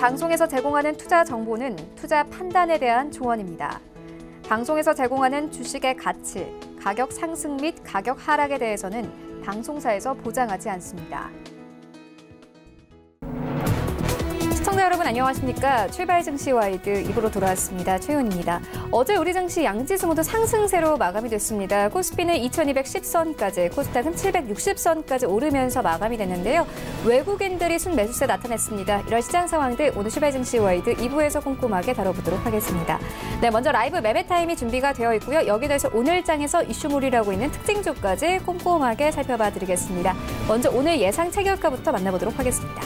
방송에서 제공하는 투자 정보는 투자 판단에 대한 조언입니다. 방송에서 제공하는 주식의 가치, 가격 상승 및 가격 하락에 대해서는 방송사에서 보장하지 않습니다. 시청자 여러분 안녕하십니까? 출발 증시 와이드 2부로 돌아왔습니다. 최윤입니다. 어제 우리 증시 양지수 모두 상승세로 마감이 됐습니다. 코스피는 2210선까지, 코스닥은 760선까지 오르면서 마감이 됐는데요. 외국인들이 순매수세 나타냈습니다. 이런 시장 상황들 오늘 출발 증시 와이드 2부에서 꼼꼼하게 다뤄보도록 하겠습니다. 네, 먼저 라이브 매매 타임이 준비가 되어 있고요. 여기에 대해서 오늘 장에서 이슈몰이라고 있는 특징주까지 꼼꼼하게 살펴봐 드리겠습니다. 먼저 오늘 예상 체결가부터 만나보도록 하겠습니다.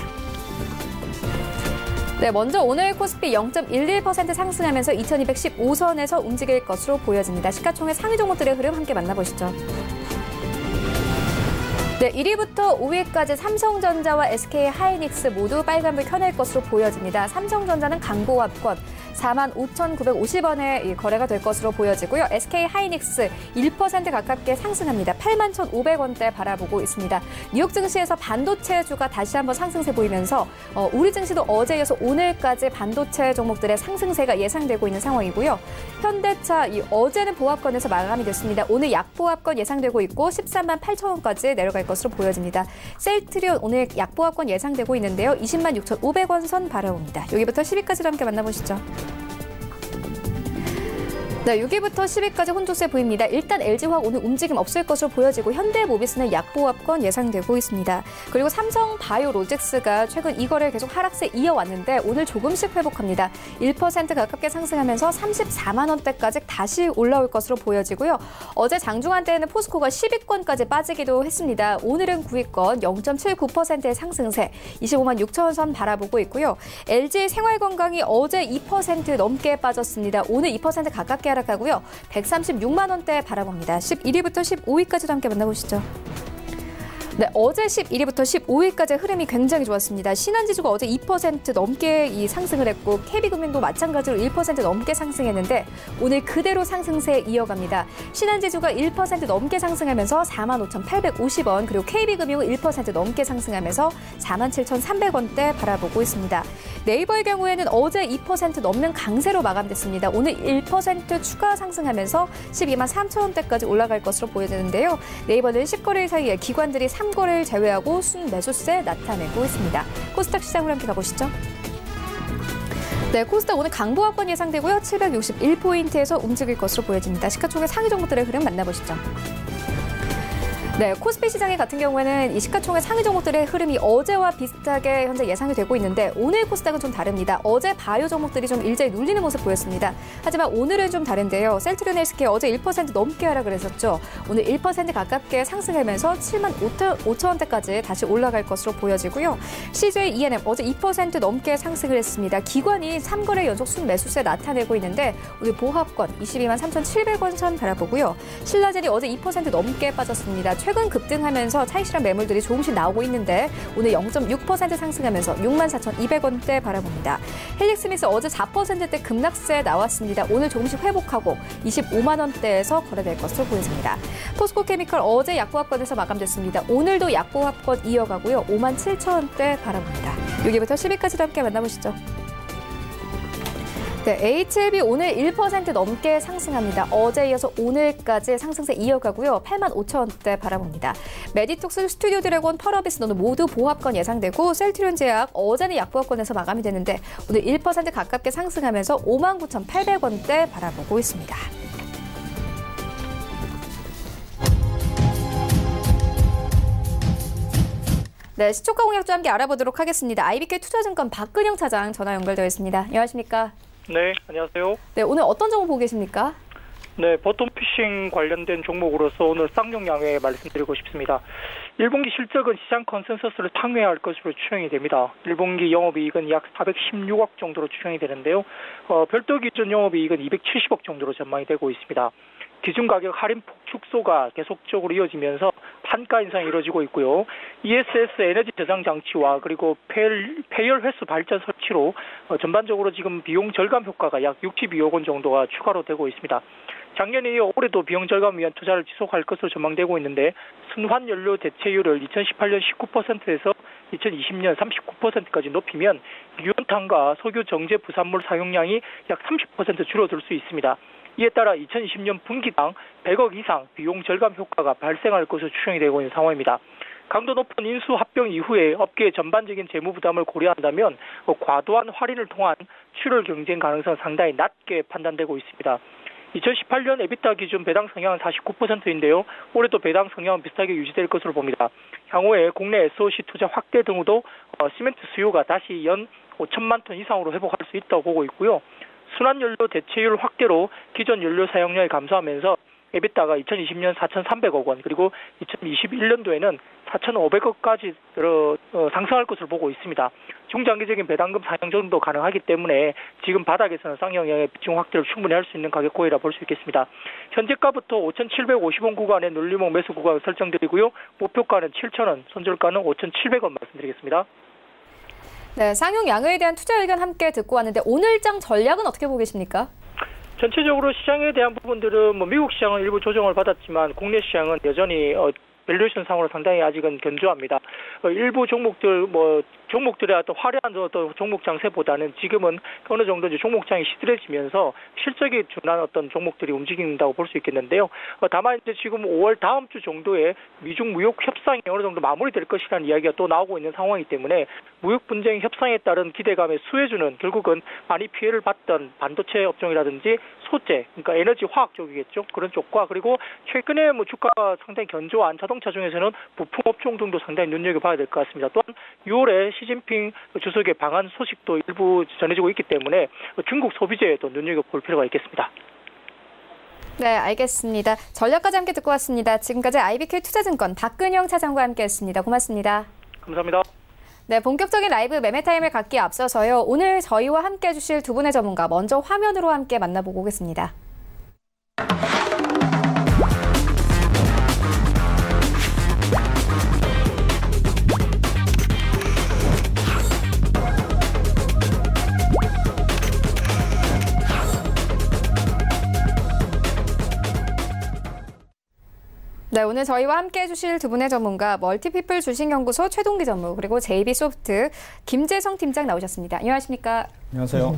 네, 먼저 오늘 코스피 0.11% 상승하면서 2215선에서 움직일 것으로 보여집니다. 시가총액 상위 종목들의 흐름 함께 만나보시죠. 네, 1위부터 5위까지 삼성전자와 SK하이닉스 모두 빨간불 켜낼 것으로 보여집니다. 삼성전자는 강보합권 45,950원에 거래가 될 것으로 보여지고요. SK하이닉스 1% 가깝게 상승합니다. 81,500원대 바라보고 있습니다. 뉴욕 증시에서 반도체주가 다시 한번 상승세 보이면서 우리 증시도 어제 이어서 오늘까지 반도체 종목들의 상승세가 예상되고 있는 상황이고요. 현대차 어제는 보합권에서 마감이 됐습니다. 오늘 약보합권 예상되고 있고 13만 8천원까지 내려갈 것으로 보여집니다. 셀트리온 오늘 약보합권 예상되고 있는데요. 20만 6,500원 선 바라봅니다. 여기부터 10위까지도 함께 만나보시죠. 네, 6위부터 10위까지 혼조세 보입니다. 일단 LG화학 오늘 움직임 없을 것으로 보여지고 현대모비스는 약보합권 예상되고 있습니다. 그리고 삼성바이오로직스가 최근 이 거래를 계속 하락세 이어왔는데 오늘 조금씩 회복합니다. 1% 가깝게 상승하면서 34만 원대까지 다시 올라올 것으로 보여지고요. 어제 장중한 때에는 포스코가 10위권까지 빠지기도 했습니다. 오늘은 9위권 0.79%의 상승세 25만 6천 원 선 바라보고 있고요. LG생활건강이 어제 2% 넘게 빠졌습니다. 오늘 2% 가깝게 하고요. 136만 원대 바라봅니다. 11위부터 15위까지도 함께 만나보시죠. 네, 어제 11위부터 15위까지 흐름이 굉장히 좋았습니다. 신한지주가 어제 2% 넘게 상승을 했고 KB금융도 마찬가지로 1% 넘게 상승했는데 오늘 그대로 상승세 이어갑니다. 신한지주가 1% 넘게 상승하면서 45,850원, 그리고 KB금융은 1% 넘게 상승하면서 47,300원대 바라보고 있습니다. 네이버의 경우에는 어제 2% 넘는 강세로 마감됐습니다. 오늘 1% 추가 상승하면서 12만 3천 원대까지 올라갈 것으로 보여지는데요. 네이버는 10거래일 사이에 기관들이 3거래를 제외하고 순매수세 나타내고 있습니다. 코스닥 시장으로 함께 가보시죠. 네, 코스닥 오늘 강보합권 예상되고요. 761포인트에서 움직일 것으로 보여집니다. 시가총액 상위 종목들의 흐름 만나보시죠. 네, 코스피 시장의 같은 경우에는 이 시가총액 상위 종목들의 흐름이 어제와 비슷하게 현재 예상이 되고 있는데 오늘 코스닥은 좀 다릅니다. 어제 바이오 종목들이 좀 일제히 눌리는 모습 보였습니다. 하지만 오늘은 좀 다른데요. 셀트리온 헬스케어 어제 1% 넘게 하락을 했었죠. 오늘 1% 가깝게 상승하면서 7만 5천 원대까지 다시 올라갈 것으로 보여지고요. CJ ENM 어제 2% 넘게 상승을 했습니다. 기관이 3거래 연속 순매수세 나타내고 있는데 오늘 보합권 22만 3,700원 선 바라보고요. 신라젠이 어제 2% 넘게 빠졌습니다. 최근 급등하면서 차익실현 매물들이 조금씩 나오고 있는데 오늘 0.6% 상승하면서 64,200원대 바라봅니다. 헬릭스미스 어제 4%대 급락세 나왔습니다. 오늘 조금씩 회복하고 25만 원대에서 거래될 것으로 보여집니다. 포스코케미컬 어제 약보합권에서 마감됐습니다. 오늘도 약보합권 이어가고요. 5만 7천 원대 바라봅니다. 여기부터 10위까지도 함께 만나보시죠. 네, HLB 오늘 1% 넘게 상승합니다. 어제 이어서 오늘까지 상승세 이어가고요. 8만 5천 원대 바라봅니다. 메디톡스, 스튜디오 드래곤, 펄어비스 오늘 모두 보합권 예상되고 셀트리온 제약 어제는 약보합권에서 마감이 됐는데 오늘 1% 가깝게 상승하면서 5만 9,800원대 바라보고 있습니다. 네, 시초가 공략도 함께 알아보도록 하겠습니다. IBK 투자증권 박근영 차장 전화 연결되어 있습니다. 안녕하십니까? 네, 안녕하세요. 네, 오늘 어떤 종목 보고 계십니까? 네, 버텀피싱 관련된 종목으로서 오늘 쌍용 양해 말씀드리고 싶습니다. 1분기 실적은 시장 컨센서스를 탕회할 것으로 추정이 됩니다. 1분기 영업이익은 약 416억 정도로 추정이 되는데요. 별도 기준 영업이익은 270억 정도로 전망이 되고 있습니다. 기준가격 할인폭 축소가 계속적으로 이어지면서 판가 인상이 이루어지고 있고요. ESS 에너지 저장 장치와 그리고 폐열 회수 발전 설치로 전반적으로 지금 비용 절감 효과가 약 62억 원 정도가 추가로 되고 있습니다. 작년에 이어 올해도 비용 절감을 위한 투자를 지속할 것으로 전망되고 있는데 순환연료 대체율을 2018년 19%에서 2020년 39%까지 높이면 유연탄과 석유 정제 부산물 사용량이 약 30% 줄어들 수 있습니다. 이에 따라 2020년 분기당 100억 이상 비용 절감 효과가 발생할 것으로 추정이 되고 있는 상황입니다. 강도 높은 인수 합병 이후에 업계의 전반적인 재무 부담을 고려한다면 과도한 할인을 통한 출혈 경쟁 가능성은 상당히 낮게 판단되고 있습니다. 2018년 에비타 기준 배당 성향은 49%인데요. 올해도 배당 성향은 비슷하게 유지될 것으로 봅니다. 향후에 국내 SOC 투자 확대 등으로 시멘트 수요가 다시 연 5천만 톤 이상으로 회복할 수 있다고 보고 있고요. 순환연료 대체율 확대로 기존 연료 사용량이 감소하면서 에비타가 2020년 4,300억 원 그리고 2021년도에는 4,500억까지 상승할 것으로 보고 있습니다. 중장기적인 배당금 상향 정도 가능하기 때문에 지금 바닥에서는 쌍용량의 비중 확대를 충분히 할 수 있는 가격 고이라 볼 수 있겠습니다. 현재가부터 5,750원 구간의 논리목 매수 구간을 설정드리고요. 목표가는 7,000원, 손절가는 5,700원 말씀드리겠습니다. 네, 쌍용양의에 대한 투자 의견 함께 듣고 왔는데 오늘장 전략은 어떻게 보고 계십니까? 전체적으로 시장에 대한 부분들은 미국 시장은 일부 조정을 받았지만 국내 시장은 여전히 밸류에이션 상으로 상당히 아직은 견조합니다. 일부 종목들 종목들의 어떤 화려한 종목 장세보다는 지금은 어느 정도 이제 종목장이 시들해지면서 실적에 준한 어떤 종목들이 움직인다고 볼 수 있겠는데요. 다만 이제 지금 5월 다음 주 정도에 미중 무역 협상이 어느 정도 마무리될 것이라는 이야기가 또 나오고 있는 상황이기 때문에 무역 분쟁 협상에 따른 기대감의 수혜주는 결국은 많이 피해를 봤던 반도체 업종이라든지 소재, 그러니까 에너지 화학 쪽이겠죠. 그런 쪽과 그리고 최근에 주가가 상당히 견조한 자동차 중에서는 부품 업종 등도 상당히 눈여겨봐야 될 것 같습니다. 또한 6월에 시진핑 주석의 방한 소식도 일부 전해지고 있기 때문에 중국 소비재에도 눈여겨볼 필요가 있겠습니다. 네, 알겠습니다. 전략까지 함께 듣고 왔습니다. 지금까지 IBK 투자증권 박근영 차장과 함께했습니다. 고맙습니다. 감사합니다. 네, 본격적인 라이브 매매 타임을 갖기에 앞서서요. 오늘 저희와 함께 해주실 두 분의 전문가 먼저 화면으로 함께 만나보고 오겠습니다. 네, 오늘 저희와 함께 해주실 두 분의 전문가 멀티피플 주식연구소 최동기 전무 그리고 JB소프트 김재성 팀장 나오셨습니다. 안녕하십니까? 안녕하세요.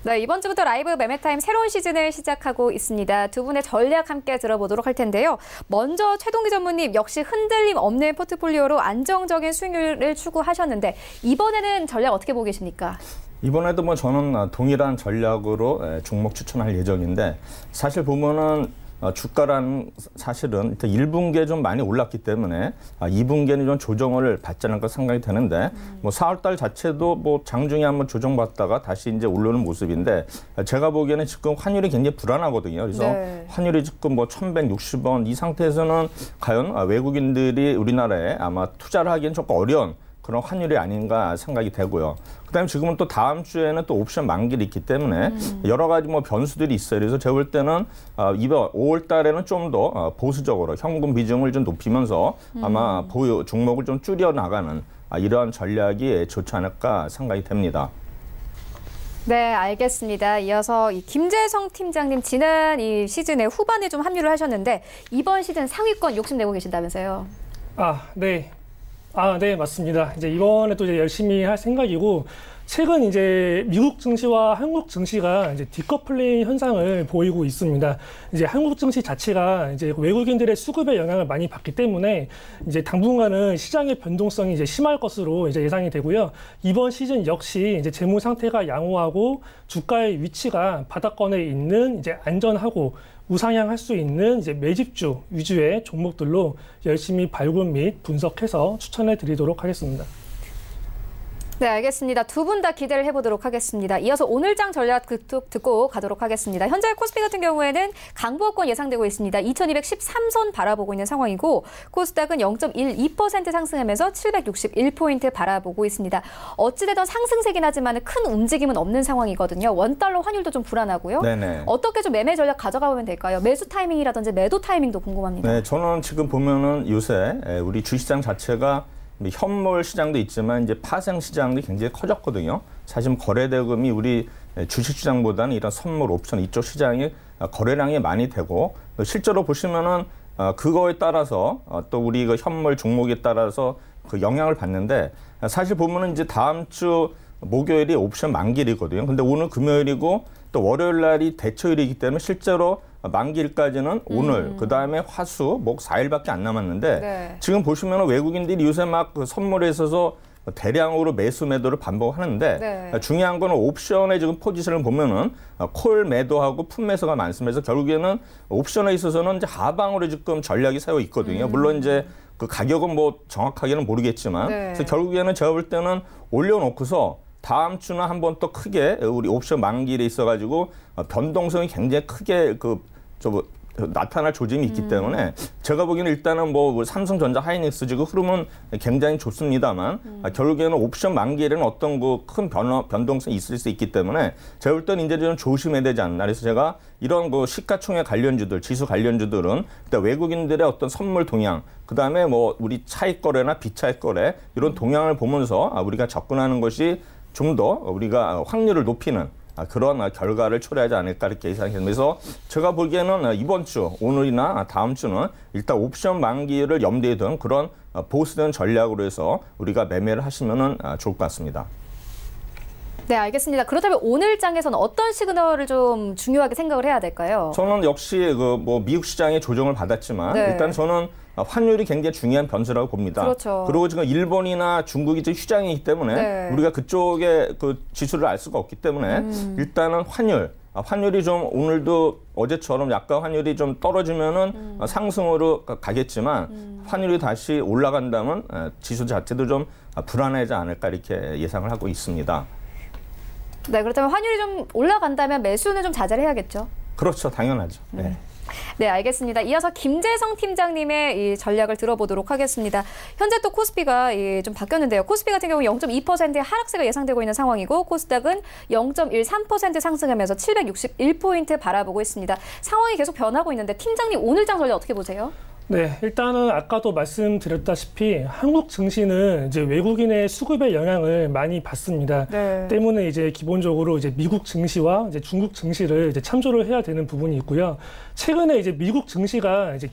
네, 이번 주부터 라이브 매매타임 새로운 시즌을 시작하고 있습니다. 두 분의 전략 함께 들어보도록 할 텐데요. 먼저 최동기 전무님 역시 흔들림 없는 포트폴리오로 안정적인 수익률을 추구하셨는데 이번에는 전략 어떻게 보고 계십니까? 이번에도 저는 동일한 전략으로 종목 추천할 예정인데 사실 보면은 주가라는 사실은 1분기에 좀 많이 올랐기 때문에 2분기에는 좀 조정을 받지 않을까 생각이 되는데 4월달 자체도 장중에 한번 조정받다가 다시 이제 오르는 모습인데 제가 보기에는 지금 환율이 굉장히 불안하거든요. 그래서 네. 환율이 지금 1,160원 이 상태에서는 과연 외국인들이 우리나라에 아마 투자를 하기엔 조금 어려운 그런 환율이 아닌가 생각이 되고요. 그다음에 지금은 또 다음 주에는 또 옵션 만기를 있기 때문에 여러 가지 변수들이 있어요. 그래서 제가 볼 때는 이번 5월 달에는 좀 더 보수적으로 현금 비중을 좀 높이면서 아마 보유 종목을 좀 줄여 나가는 이러한 전략이 좋지 않을까 생각이 됩니다. 네, 알겠습니다. 이어서 김재성 팀장님 지난 이 시즌의 후반에 좀 합류를 하셨는데 이번 시즌 상위권 욕심내고 계신다면서요? 네. 네, 맞습니다. 이제 이번에도 이제 열심히 할 생각이고, 최근 이제 미국 증시와 한국 증시가 이제 디커플링 현상을 보이고 있습니다. 이제 한국 증시 자체가 이제 외국인들의 수급의 영향을 많이 받기 때문에 이제 당분간은 시장의 변동성이 이제 심할 것으로 이제 예상이 되고요. 이번 시즌 역시 이제 재무 상태가 양호하고 주가의 위치가 바닥권에 있는 이제 안전하고 우상향할 수 있는 이제 매집주 위주의 종목들로 열심히 발굴 및 분석해서 추천해 드리도록 하겠습니다. 네, 알겠습니다. 두 분 다 기대를 해보도록 하겠습니다. 이어서 오늘장 전략 듣고 가도록 하겠습니다. 현재 코스피 같은 경우에는 강보합권 예상되고 있습니다. 2213선 바라보고 있는 상황이고 코스닥은 0.12% 상승하면서 761포인트 바라보고 있습니다. 어찌되든 상승세긴 하지만 큰 움직임은 없는 상황이거든요. 원달러 환율도 좀 불안하고요. 네네. 어떻게 좀 매매 전략 가져가 보면 될까요? 매수 타이밍이라든지 매도 타이밍도 궁금합니다. 네, 저는 지금 보면은 요새 우리 주식시장 자체가 현물 시장도 있지만 이제 파생 시장도 굉장히 커졌거든요. 사실 거래대금이 우리 주식시장보다는 이런 선물, 옵션 이쪽 시장이 거래량이 많이 되고 실제로 보시면은 그거에 따라서 또 우리 현물 종목에 따라서 그 영향을 받는데 사실 보면은 이제 다음 주 목요일이 옵션 만기일이거든요. 근데 오늘 금요일이고 또 월요일 날이 대처일이기 때문에 실제로 만기일까지는 오늘, 그다음에 화수, 목 4일밖에 안 남았는데 네. 지금 보시면 외국인들이 요새 막 그 선물에 있어서 대량으로 매수 매도를 반복하는데 네. 중요한 거는 옵션의 지금 포지션을 보면은 콜 매도하고 풋 매수가 많습니다. 그래서 결국에는 옵션에 있어서는 이제 하방으로 지금 전략이 세워 있거든요. 물론 이제 그 가격은 뭐 정확하게는 모르겠지만 네. 그래서 결국에는 제가 볼 때는 올려놓고서 다음 주는 한번 또 크게 우리 옵션 만기일에 있어가지고 변동성이 굉장히 크게 나타날 조짐이 있기 때문에 제가 보기에는 일단은 뭐 삼성전자, 하이닉스 지금 흐름은 굉장히 좋습니다만 결국에는 옵션 만기일에는 어떤 그 큰 변동성이 있을 수 있기 때문에 제가 볼 때는 이제 좀 조심해야 되지 않나. 그래서 제가 이런 그 시가총액 관련주들, 지수 관련주들은 일단 외국인들의 어떤 선물 동향, 그다음에 뭐 우리 차익 거래나 비차익 거래 이런 동향을 보면서 우리가 접근하는 것이 좀 더 우리가 확률을 높이는 그런 결과를 초래하지 않을까 이렇게 예상합니다. 그래서 제가 보기에는 이번 주, 오늘이나 다음 주는 일단 옵션 만기를 염두에 둔 그런 보수된 전략으로 해서 우리가 매매를 하시면 좋을 것 같습니다. 네, 알겠습니다. 그렇다면 오늘 장에서는 어떤 시그널을 좀 중요하게 생각을 해야 될까요? 저는 역시 그 뭐 미국 시장의 조정을 받았지만 네. 일단 저는 환율이 굉장히 중요한 변수라고 봅니다. 그렇죠. 그리고 지금 일본이나 중국이 지금 휴장이기 때문에 네. 우리가 그쪽의 그 지수를 알 수가 없기 때문에 일단은 환율이 좀 오늘도 어제처럼 약간 환율이 좀 떨어지면은 상승으로 가겠지만 환율이 다시 올라간다면 지수 자체도 좀 불안하지 않을까 이렇게 예상을 하고 있습니다. 네, 그렇다면 환율이 좀 올라간다면 매수는 좀 자제를 해야겠죠? 그렇죠. 당연하죠. 네. 네, 알겠습니다. 이어서 김재성 팀장님의 이 전략을 들어보도록 하겠습니다. 현재 또 코스피가 좀 바뀌었는데요. 코스피 같은 경우 0.2%의 하락세가 예상되고 있는 상황이고 코스닥은 0.13% 상승하면서 761포인트 바라보고 있습니다. 상황이 계속 변하고 있는데 팀장님 오늘 장 전략 어떻게 보세요? 네, 일단은 아까도 말씀드렸다시피 한국 증시는 이제 외국인의 수급의 영향을 많이 받습니다. 네. 때문에 이제 기본적으로 이제 미국 증시와 이제 중국 증시를 이제 참조를 해야 되는 부분이 있고요. 최근에 이제 미국 증시가 이제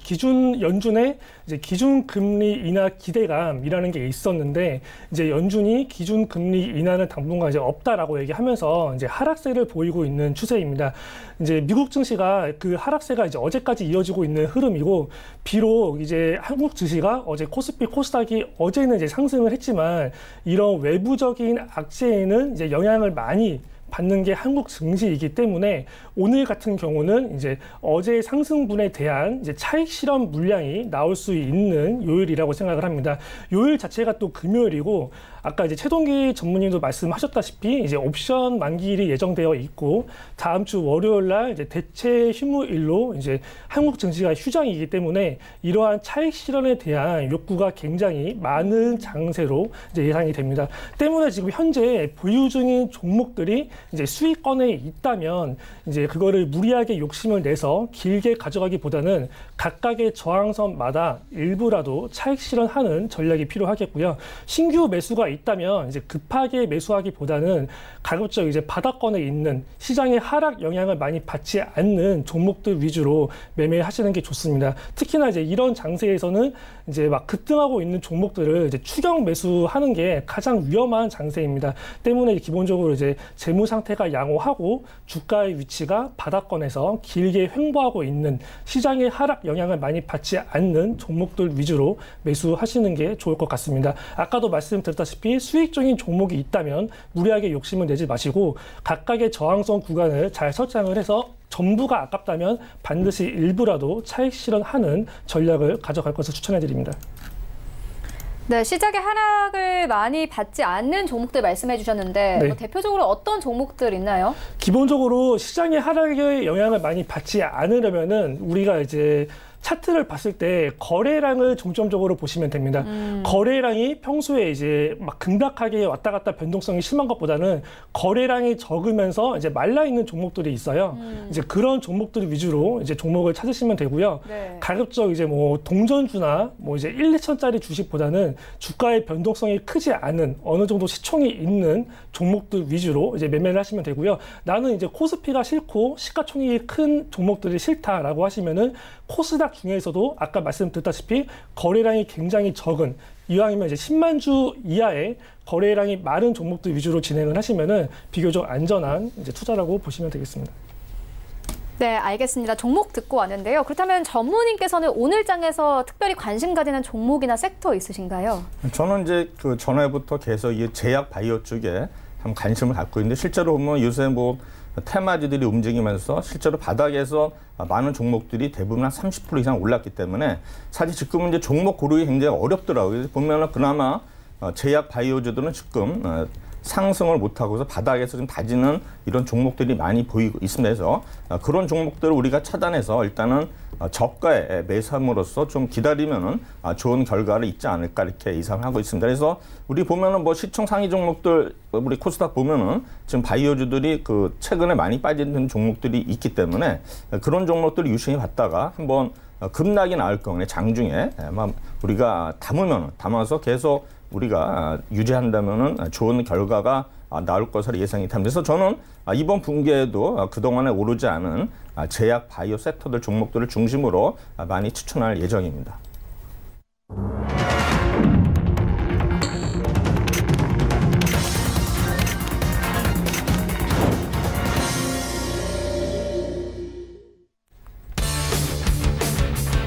연준의 이제 기준 금리 인하 기대감이라는 게 있었는데 이제 연준이 기준 금리 인하는 당분간 이제 없다라고 얘기하면서 이제 하락세를 보이고 있는 추세입니다. 이제 미국 증시가 그 하락세가 이제 어제까지 이어지고 있는 흐름이고 비록 이제 한국 증시가 어제 코스피, 코스닥이 어제는 이제 상승을 했지만 이런 외부적인 악재에는 이제 영향을 많이 받는 게 한국 증시이기 때문에 오늘 같은 경우는 이제 어제 상승분에 대한 이제 차익 실현 물량이 나올 수 있는 요일이라고 생각을 합니다. 요일 자체가 또 금요일이고 아까 이제 최동기 전문님도 말씀하셨다시피 이제 옵션 만기일이 예정되어 있고 다음 주 월요일 날 이제 대체 휴무일로 이제 한국 증시가 휴장이기 때문에 이러한 차익 실현에 대한 욕구가 굉장히 많은 장세로 이제 예상이 됩니다. 때문에 지금 현재 보유 중인 종목들이 이제 수익권에 있다면 이제 그거를 무리하게 욕심을 내서 길게 가져가기보다는 각각의 저항선마다 일부라도 차익 실현하는 전략이 필요하겠고요. 신규 매수가 있다면 이제 급하게 매수하기보다는 가급적 이제 바닥권에 있는 시장의 하락 영향을 많이 받지 않는 종목들 위주로 매매하시는 게 좋습니다. 특히나 이제 이런 장세에서는 이제 막 급등하고 있는 종목들을 이제 추격 매수하는 게 가장 위험한 장세입니다. 때문에 기본적으로 이제 재무 상태가 양호하고 주가의 위치가 바닥권에서 길게 횡보하고 있는 시장의 하락 영향을 많이 받지 않는 종목들 위주로 매수하시는 게 좋을 것 같습니다. 아까도 말씀드렸다시피 수익적인 종목이 있다면 무리하게 욕심을 내지 마시고 각각의 저항선 구간을 잘 설정을 해서 전부가 아깝다면 반드시 일부라도 차익 실현하는 전략을 가져갈 것을 추천해드립니다. 네, 시작의 하락을 많이 받지 않는 종목들 말씀해 주셨는데 네. 뭐 대표적으로 어떤 종목들 있나요? 기본적으로 시장의 하락의 영향을 많이 받지 않으려면은 우리가 이제 차트를 봤을 때 거래량을 중점적으로 보시면 됩니다. 거래량이 평소에 이제 막 급락하게 왔다 갔다 변동성이 심한 것보다는 거래량이 적으면서 이제 말라 있는 종목들이 있어요. 이제 그런 종목들 위주로 이제 종목을 찾으시면 되고요. 네. 가급적 이제 뭐 동전주나 뭐 이제 1, 2천짜리 주식보다는 주가의 변동성이 크지 않은 어느 정도 시총이 있는 종목들 위주로 이제 매매를 하시면 되고요. 나는 이제 코스피가 싫고 시가총액이 큰 종목들이 싫다라고 하시면은 코스닥 중에서도 아까 말씀드렸다시피 거래량이 굉장히 적은, 이왕이면 이제 10만 주 이하의 거래량이 많은 종목들 위주로 진행을 하시면은 비교적 안전한 이제 투자라고 보시면 되겠습니다. 네, 알겠습니다. 종목 듣고 왔는데요. 그렇다면 전무님께서는 오늘 장에서 특별히 관심 가지는 종목이나 섹터 있으신가요? 저는 이제 그 전에부터 계속 이 제약 바이오 쪽에 한 관심을 갖고 있는데, 실제로 보면 요새 뭐 테마주들이 움직이면서 실제로 바닥에서 많은 종목들이 대부분 한 30% 이상 올랐기 때문에 사실 지금은 이제 종목 고르기 굉장히 어렵더라고요. 보면은 그나마 제약 바이오주들은 지금 상승을 못하고서 바닥에서 좀 다지는 이런 종목들이 많이 보이고 있습니다. 그래서 그런 종목들을 우리가 차단해서 일단은 저가에 매수함으로써 좀 기다리면은 좋은 결과를 있지 않을까 이렇게 예상을 하고 있습니다. 그래서 우리 보면은 뭐 시총 상위 종목들, 우리 코스닥 보면은 지금 바이오주들이 그 최근에 많이 빠지는 종목들이 있기 때문에 그런 종목들을 유심히 봤다가 한번 급락이 나올 경우에 장중에 우리가 담아서 계속 우리가 유지한다면은 좋은 결과가 나올 것으로 예상이 됩니다. 그래서 저는 이번 분기에도 그동안에 오르지 않은 제약 바이오 섹터들 종목들을 중심으로 많이 추천할 예정입니다.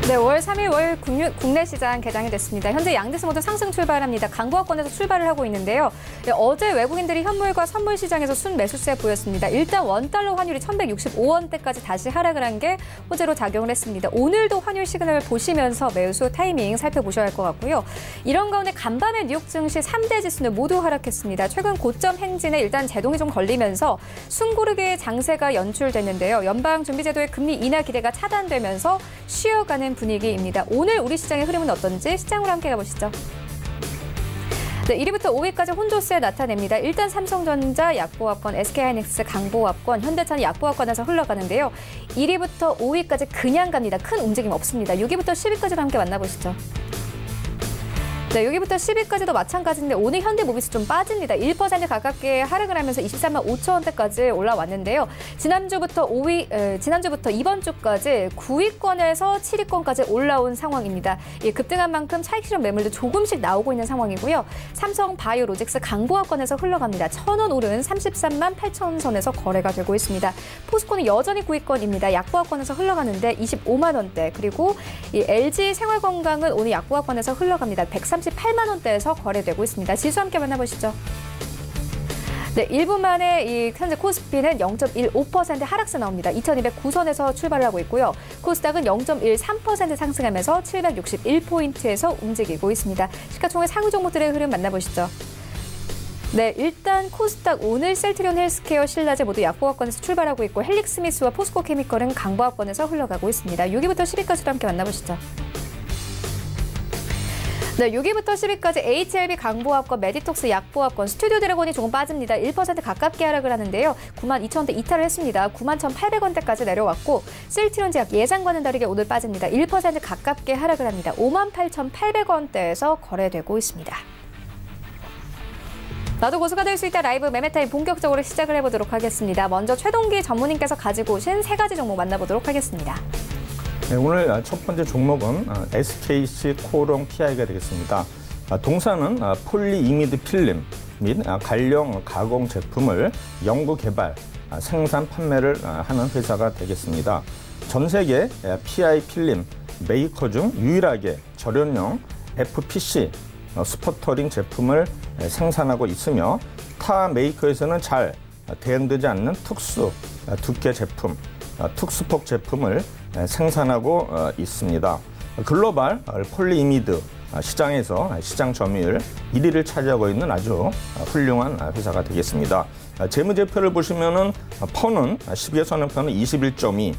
네, 5월 3일 월 국내 시장 개장이 됐습니다. 현재 양지수 모두 상승 출발합니다. 강보합권에서 출발을 하고 있는데요. 네, 어제 외국인들이 현물과 선물 시장에서 순매수세 보였습니다. 일단 원달러 환율이 1165원대까지 다시 하락을 한 게 호재로 작용을 했습니다. 오늘도 환율 시그널을 보시면서 매수 타이밍 살펴보셔야 할 것 같고요. 이런 가운데 간밤에 뉴욕 증시 3대 지수는 모두 하락했습니다. 최근 고점 행진에 일단 제동이 좀 걸리면서 숨고르게 장세가 연출됐는데요. 연방준비제도의 금리 인하 기대가 차단되면서 쉬어가는 분위기입니다. 오늘 우리 시장의 흐름은 어떤지 시장으로 함께 가보시죠. 네, 1위부터 5위까지 혼조세 나타냅니다. 일단 삼성전자 약보합권, SK하이닉스 강보합권, 현대차는 약보합권에서 흘러가는데요. 1위부터 5위까지 그냥 갑니다. 큰 움직임 없습니다. 6위부터 10위까지도 함께 만나보시죠. 네, 여기부터 10위까지도 마찬가지인데 오늘 현대모비스 좀 빠집니다. 1% 가깝게 하락을 하면서 23만 5천 원대까지 올라왔는데요. 지난주부터 이번 주까지 9위권에서 7위권까지 올라온 상황입니다. 급등한 만큼 차익 실현 매물도 조금씩 나오고 있는 상황이고요. 삼성 바이오 로직스 강보합권에서 흘러갑니다. 1,000원 오른 33만 8천 선에서 거래가 되고 있습니다. 포스코는 여전히 9위권입니다. 약보합권에서 흘러가는데 25만 원대, 그리고 이 LG 생활건강은 오늘 약보합권에서 흘러갑니다. 138만 원대에서 거래되고 있습니다. 지수 함께 만나보시죠. 네, 1분 만에 이 현재 코스피는 0.15% 하락세 나옵니다. 2209선에서 출발을 하고 있고요. 코스닥은 0.13% 상승하면서 761포인트에서 움직이고 있습니다. 시가총액 상위 종목들의 흐름 만나보시죠. 네, 일단 코스닥 오늘 셀트리온 헬스케어, 신라제 모두 약보합권에서 출발하고 있고 헬릭스미스와 포스코 케미컬은 강보합권에서 흘러가고 있습니다. 6위부터 10위까지도 함께 만나보시죠. 네, 6위부터 10위까지 HLB 강보합권, 메디톡스 약보합권, 스튜디오 드래곤이 조금 빠집니다. 1% 가깝게 하락을 하는데요. 92,000원대 이탈을 했습니다. 91,100원대까지 내려왔고 셀트리온 제약 예상과는 다르게 오늘 빠집니다. 1% 가깝게 하락을 합니다. 58,800원대에서 거래되고 있습니다. 나도 고수가 될 수 있다 라이브 매매타임 본격적으로 시작을 해보도록 하겠습니다. 먼저 최동기 전무님께서 가지고 오신 3가지 종목 만나보도록 하겠습니다. 네, 오늘 첫 번째 종목은 SKC 코롱 PI가 되겠습니다. 동사는 폴리이미드 필름 및 관련 가공 제품을 연구 개발, 생산, 판매를 하는 회사가 되겠습니다. 전 세계 PI 필름 메이커 중 유일하게 절연형 FPC 스퍼터링 제품을 생산하고 있으며 타 메이커에서는 잘 대응되지 않는 특수 두께 제품, 특수폭 제품을 생산하고 있습니다. 글로벌 폴리이미드 시장에서 시장 점유율 1위를 차지하고 있는 아주 훌륭한 회사가 되겠습니다. 재무제표를 보시면은 펀은 12개선행편은 21.2,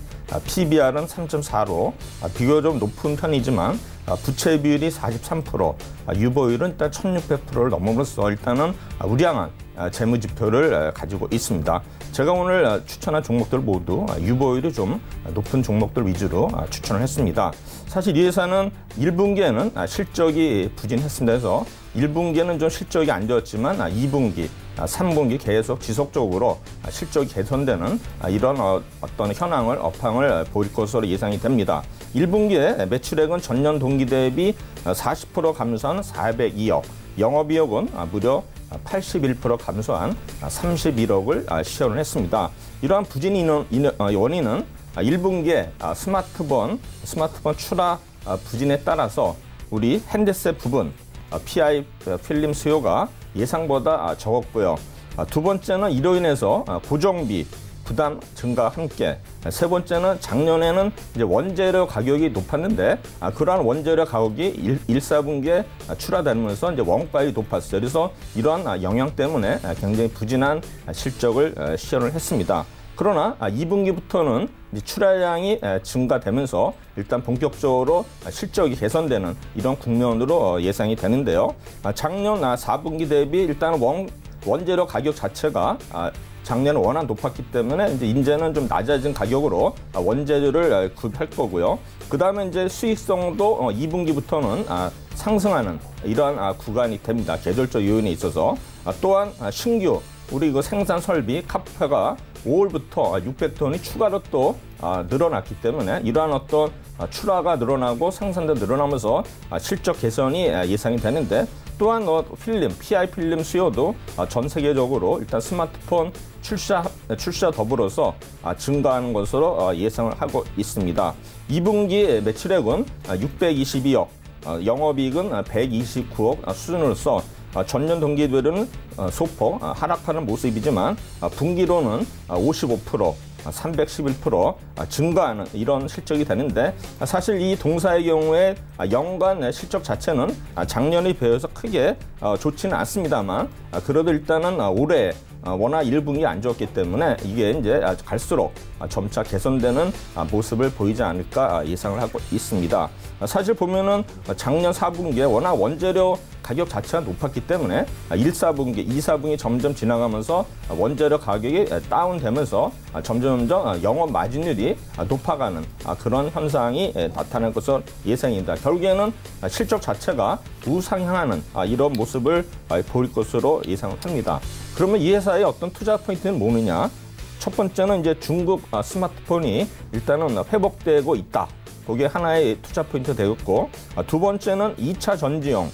PBR은 3.4로 비교적 높은 편이지만 부채 비율이 43%, 유보율은 일단 1,600%를 넘음으로써 일단은 우량한 재무지표를 가지고 있습니다. 제가 오늘 추천한 종목들 모두 유보율이 좀 높은 종목들 위주로 추천을 했습니다. 사실 이 회사는 1분기에는 실적이 부진했습니다. 그래서 1분기에는 좀 실적이 안 좋았지만 2분기, 3분기 계속 지속적으로 실적이 개선되는 이런 어떤 현황을 업황을 보일 것으로 예상이 됩니다. 1분기에 매출액은 전년 동기 대비 40% 감소한 402억, 영업이익은 무려 81% 감소한 31억을 시현을 했습니다. 이러한 부진 원인은 1분기에 스마트폰 출하 부진에 따라서 우리 핸드셋 부분 PI 필름 수요가 예상보다 적었고요. 두 번째는 이로 인해서 고정비 부담 증가와 함께, 세 번째는 작년에는 이제 원재료 가격이 높았는데 그러한 원재료 가격이 1, 4분기에 출하되면서 이제 원가율이 높았어요. 그래서 이러한 영향 때문에 굉장히 부진한 실적을 시현을 했습니다. 그러나 2분기부터는 출하량이 증가되면서 일단 본격적으로 실적이 개선되는 이런 국면으로 예상이 되는데요. 작년 4분기 대비 일단 원재료 가격 자체가 작년에 워낙 높았기 때문에 이제는 좀 낮아진 가격으로 원재료를 구입할 거고요. 그 다음에 이제 수익성도 2분기부터는 상승하는 이러한 구간이 됩니다. 계절적 요인에 있어서. 또한 신규 우리 생산 설비 카페가 5월부터 600톤이 추가로 또 늘어났기 때문에 이러한 어떤 출하가 늘어나고 생산도 늘어나면서 실적 개선이 예상이 되는데, 또한 필름, PI 필름 수요도 전 세계적으로 일단 스마트폰 출시와 더불어서 증가하는 것으로 예상을 하고 있습니다. 2분기 매출액은 622억, 영업이익은 129억 수준으로서 전년 동기 대비는 소폭 하락하는 모습이지만 분기로는 55%, 311% 증가하는 이런 실적이 되는데, 사실 이 동사의 경우에 연간 실적 자체는 작년에 비해서 크게 좋지는 않습니다만, 그래도 일단은 올해 워낙 1분기 안 좋았기 때문에 이게 이제 갈수록 점차 개선되는 모습을 보이지 않을까 예상을 하고 있습니다. 사실 보면은 작년 4분기에 워낙 원재료 가격 자체가 높았기 때문에 1, 4분기, 2, 4분기 점점 지나가면서 원재료 가격이 다운되면서 점점 영업 마진율이 높아가는 그런 현상이 나타날 것으로 예상입니다. 결국에는 실적 자체가 우상향하는 이런 모습을 보일 것으로 예상을 합니다. 그러면 이 회사의 어떤 투자 포인트는 뭐느냐? 첫 번째는 이제 중국 스마트폰이 일단은 회복되고 있다. 그게 하나의 투자 포인트 되었고, 두 번째는 2차 전지용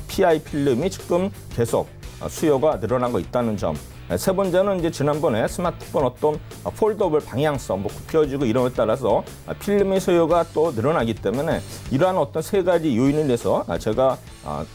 PI 필름이 지금 계속 수요가 늘어나고 있다는 점. 세 번째는 이제 지난번에 스마트폰 어떤 폴더블 방향성, 굽혀지고 이런 것에 따라서 필름의 수요가 또 늘어나기 때문에 이러한 어떤 세 가지 요인을 내서 제가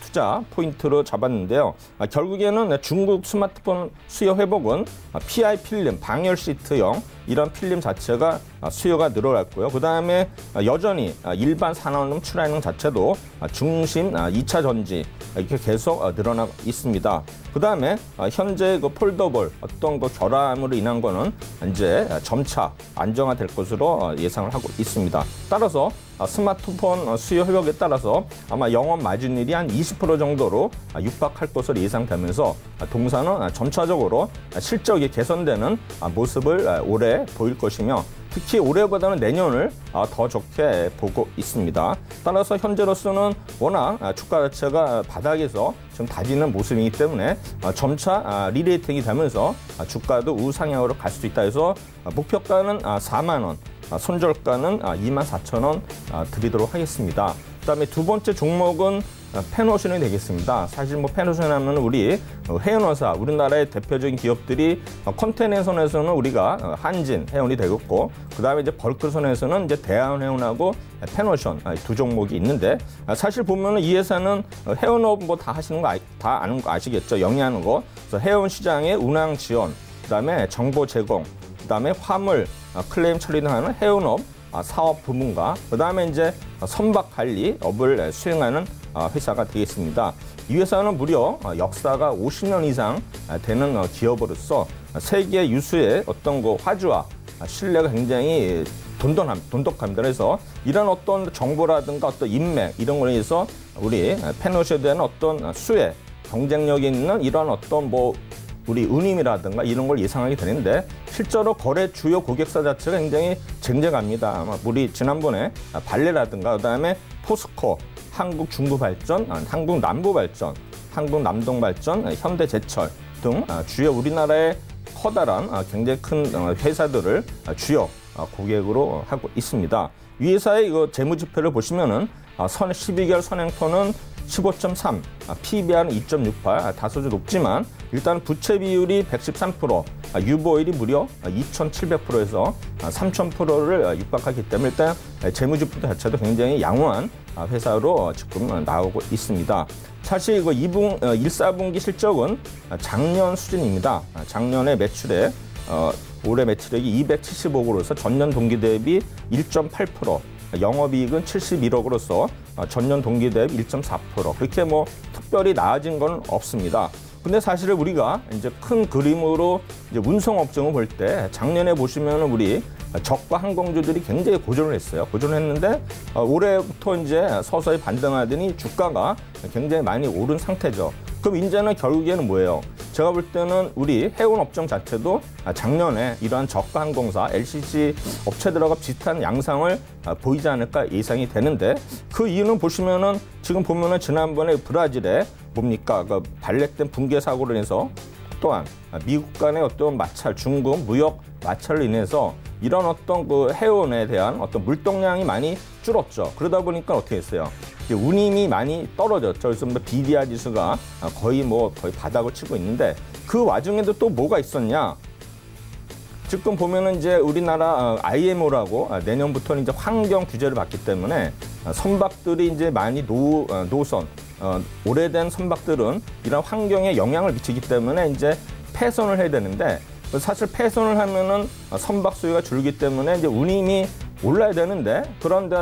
투자 포인트로 잡았는데요. 결국에는 중국 스마트폰 수요 회복은 PI 필름, 방열 시트형 이런 필름 자체가 수요가 늘어났고요. 그 다음에 여전히 일반 산업용 출하량 자체도 중심 2차 전지 이렇게 계속 늘어나고 있습니다. 그 다음에 현재 폴더블 어떤 결함으로 인한 거는 이제 점차 안정화될 것으로 예상을 하고 있습니다. 따라서 스마트폰 수요 회복에 따라서 아마 영업 마진율이 한 20% 정도로 육박할 것으로 예상되면서 동사는 점차적으로 실적이 개선되는 모습을 올해 보일 것이며, 특히 올해보다는 내년을 더 좋게 보고 있습니다. 따라서 현재로서는 워낙 주가 자체가 바닥에서 지금 다지는 모습이기 때문에 점차 리레이팅이 되면서 주가도 우상향으로 갈 수 있다 해서 목표가는 4만 원, 손절가는 24,000원 드리도록 하겠습니다. 그다음에 두 번째 종목은 페노션이 되겠습니다. 사실 페노션 하면 우리 해운회사, 우리나라의 대표적인 기업들이 컨테이너선에서는 우리가 한진 해운이 되겠고, 그다음에 이제 벌크선에서는 이제 대한해운하고 페노션 두 종목이 있는데, 사실 보면은 이 회사는 해운업 다 하시는 거 다 아는 거 아시겠죠? 영위하는 거. 그래서 해운 시장의 운항 지원, 그다음에 정보 제공, 그다음에 화물 클레임 처리 등하는 해운업 사업 부문과, 그다음에 이제 선박 관리업을 수행하는 회사가 되겠습니다. 이 회사는 무려 역사가 50년 이상 되는 기업으로서 세계 유수의 어떤 화주와 신뢰가 굉장히 돈독합니다. 그래서 이런 어떤 정보라든가 어떤 인맥 이런 거에 의해서 우리 페노션에 대한 어떤 수혜, 경쟁력이 있는 이런 어떤 우리 운임이라든가 이런 걸 예상하게 되는데, 실제로 거래 주요 고객사 자체가 굉장히 쟁쟁합니다. 아마 우리 지난번에 발레라든가 그다음에 포스코, 한국중부발전, 한국남부발전, 한국남동발전, 현대제철 등 주요 우리나라의 커다란 굉장히 큰 회사들을 주요 고객으로 하고 있습니다. 이 회사의 이거 재무지표를 보시면은 12개월 선행토는 15.3, PBR은 2.68, 다소좀 높지만 일단 부채 비율이 113%, 유보율이 무려 2,700%에서 3,000%를 육박하기 때문에 일단 재무지표 자체도 굉장히 양호한 회사로 지금 나오고 있습니다. 사실 이거 1사분기 실적은 작년 수준입니다. 작년에 매출에 올해 매출액이 275억으로서 전년 동기 대비 1.8%, 영업이익은 71억으로서 전년 동기 대비 1.4%. 그렇게 뭐 특별히 나아진 건 없습니다. 근데 사실 우리가 이제 큰 그림으로 이제 운송업종을 볼 때 작년에 보시면은 우리 적과 항공주들이 굉장히 고전을 했어요. 고전을 했는데 올해부터 이제 서서히 반등하더니 주가가 굉장히 많이 오른 상태죠. 그럼 이제는 결국에는 뭐예요? 제가 볼 때는 우리 해운 업종 자체도 작년에 이러한 저가 항공사, LCC 업체들하고 비슷한 양상을 보이지 않을까 예상이 되는데 그 이유는 보시면은 지금 보면은 지난번에 브라질에 뭡니까? 그 발렛된 붕괴 사고로 인해서 또한 미국 간의 어떤 마찰, 중국 무역 마찰로 인해서 이런 어떤 그 해운에 대한 어떤 물동량이 많이 줄었죠. 그러다 보니까 어떻게 했어요? 운임이 많이 떨어졌죠. 그래서 BDR 지수가 거의 바닥을 치고 있는데 그 와중에도 또 뭐가 있었냐? 지금 보면은 이제 우리나라 IMO라고 내년부터는 이제 환경 규제를 받기 때문에 선박들이 이제 많이 노선, 오래된 선박들은 이런 환경에 영향을 미치기 때문에 이제 폐선을 해야 되는데 사실 폐선을 하면은 선박 수요가 줄기 때문에 이제 운임이 올라야 되는데 그런데